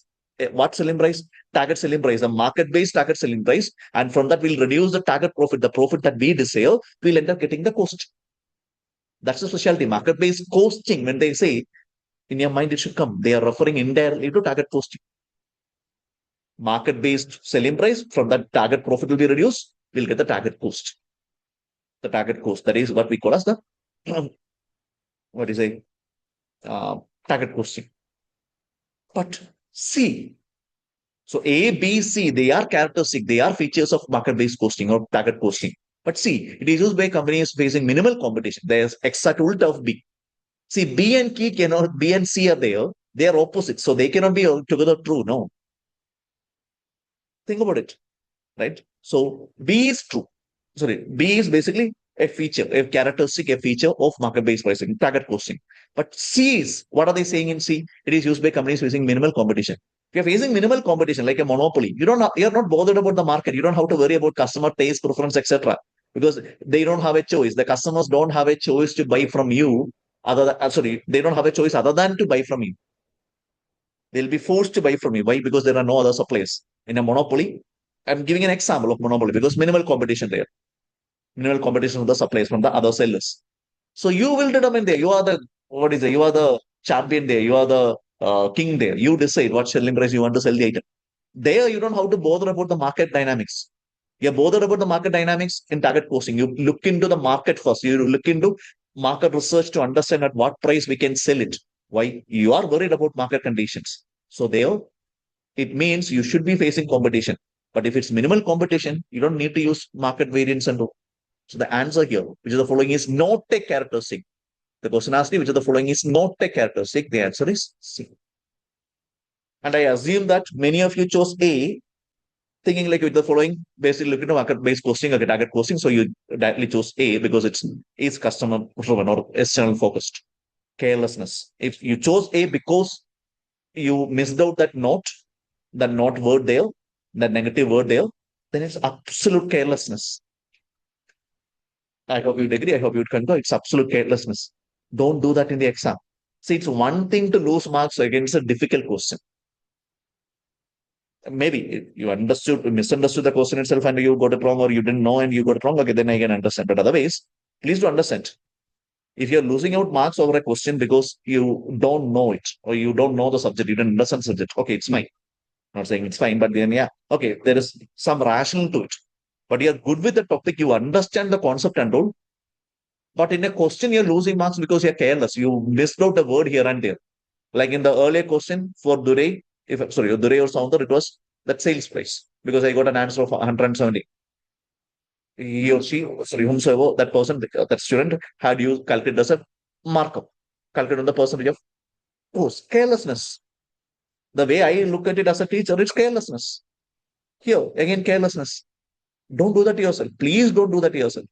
What selling price? Target selling price, the market-based target selling price. And from that, we'll reduce the target profit, the profit that we desire. We'll end up getting the cost. That's the specialty. Market-based costing. When they say in your mind, it should come. They are referring indirectly to target costing. Market-based selling price, from that target profit will be reduced, we'll get the target cost. The target cost, that is what we call as the what is a target costing. But C, so A, B, C, they are characteristic, they are features of market-based costing or target costing. But C, it is used by companies facing minimal competition. There's exact ulta of B. See, B and B and C are there. They are opposite, so they cannot be together true. No, think about it. Right? So B is true. Sorry, B is basically a feature, a characteristic, a feature of market-based pricing, target costing. But C is, what are they saying in C? It is used by companies facing minimal competition. If you're facing minimal competition, like a monopoly, you're not bothered about the market. You don't have to worry about customer taste, preference, etc. Because they don't have a choice. The customers don't have a choice to buy from you. They don't have a choice other than to buy from you. They'll be forced to buy from you. Why? Because there are no other suppliers. In a monopoly, I'm giving an example of monopoly because minimal competition there. Minimal competition with the suppliers from the other sellers. So you will determine there. You are the, what is it? You are the champion there. You are the king there. You decide what selling price you want to sell the item. There, you don't have to bother about the market dynamics. You're bothered about the market dynamics in target posting. You look into the market first. You look into market research to understand at what price we can sell it. Why? You are worried about market conditions. So there, it means you should be facing competition. But if it's minimal competition, you don't need to use market variance and all. So the answer here, which is the following, is not a characteristic. The question asked me, which of the following is not a characteristic. The answer is C. And I assume that many of you chose A, thinking like with the following, basically looking at market-based posting or target posting. So you directly chose A because it's customer driven or external focused. Carelessness. If you chose A because you missed out that not word there, that negative word there, then it's absolute carelessness. I hope you'd agree. I hope you'd concur. It's absolute carelessness. Don't do that in the exam. See, it's one thing to lose marks against a difficult question. Maybe you misunderstood the question itself and you got it wrong, or you didn't know and you got it wrong. Okay, then I can understand. But otherwise, please do understand. If you're losing out marks over a question because you don't know it or you don't know the subject, you don't understand the subject, okay, it's fine. Not saying it's fine, but then, yeah, okay, there is some rational to it. But you're good with the topic, you understand the concept and all. But in a question, you're losing marks because you're careless. You missed out a word here and there. Like in the earlier question for Duray, Duray or Sounder, it was that sales price because I got an answer of 170. He or she, whomsoever that person, that student had used calculated as a markup, calculated on the percentage of carelessness. The way I look at it as a teacher, it's carelessness. Here, again, carelessness. Don't do that to yourself. Please don't do that to yourself.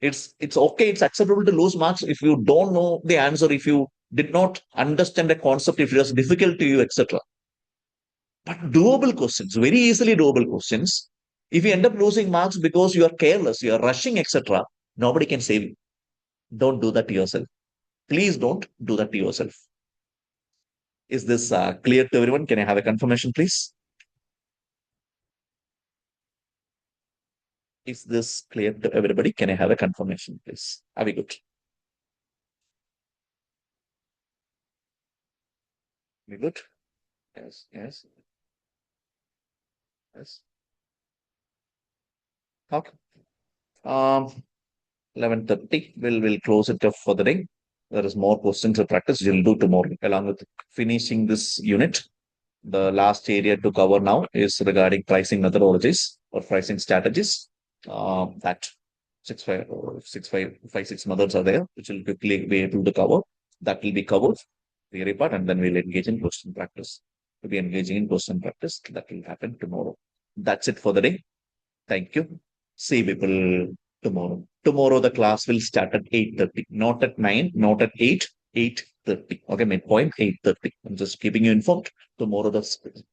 It's okay, it's acceptable to lose marks if you don't know the answer, if you did not understand the concept, if it was difficult to you, etc. But doable questions, very easily doable questions. If you end up losing marks because you are careless, you are rushing, etc., nobody can save you. Don't do that to yourself. Please don't do that to yourself. Is this clear to everyone? Can I have a confirmation, please? Is this clear to everybody? Can I have a confirmation, please? Are we good? We good? Yes, yes, yes. Okay. 11:30. We'll close it up for the day. There is more questions to practice. We'll do tomorrow along with finishing this unit. The last area to cover now is regarding pricing methodologies or pricing strategies. That 6, 5, 6 methods are there, which will quickly be able to cover. That will be covered, theory part, and then we'll engage in question practice. We'll be engaging in question practice. That will happen tomorrow. That's it for the day. Thank you. See people tomorrow. Tomorrow the class will start at 8:30, not at 9, not at 8, 8:30. Okay, midpoint 8:30. I'm just keeping you informed. Tomorrow the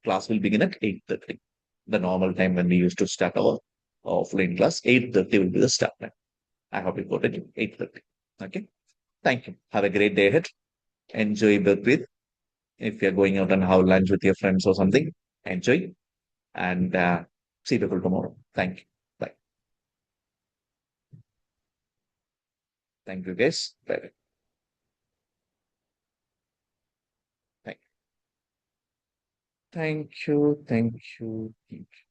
class will begin at 8:30. The normal time when we used to start our offline class, 8:30 will be the start time. I hope you got it. 8:30. Okay. Thank you. Have a great day ahead. Enjoy breath. If you're going out and have lunch with your friends or something, enjoy. And see people tomorrow. Thank you. Bye. Thank you, guys. Bye. Thank you. Thank you. Thank you.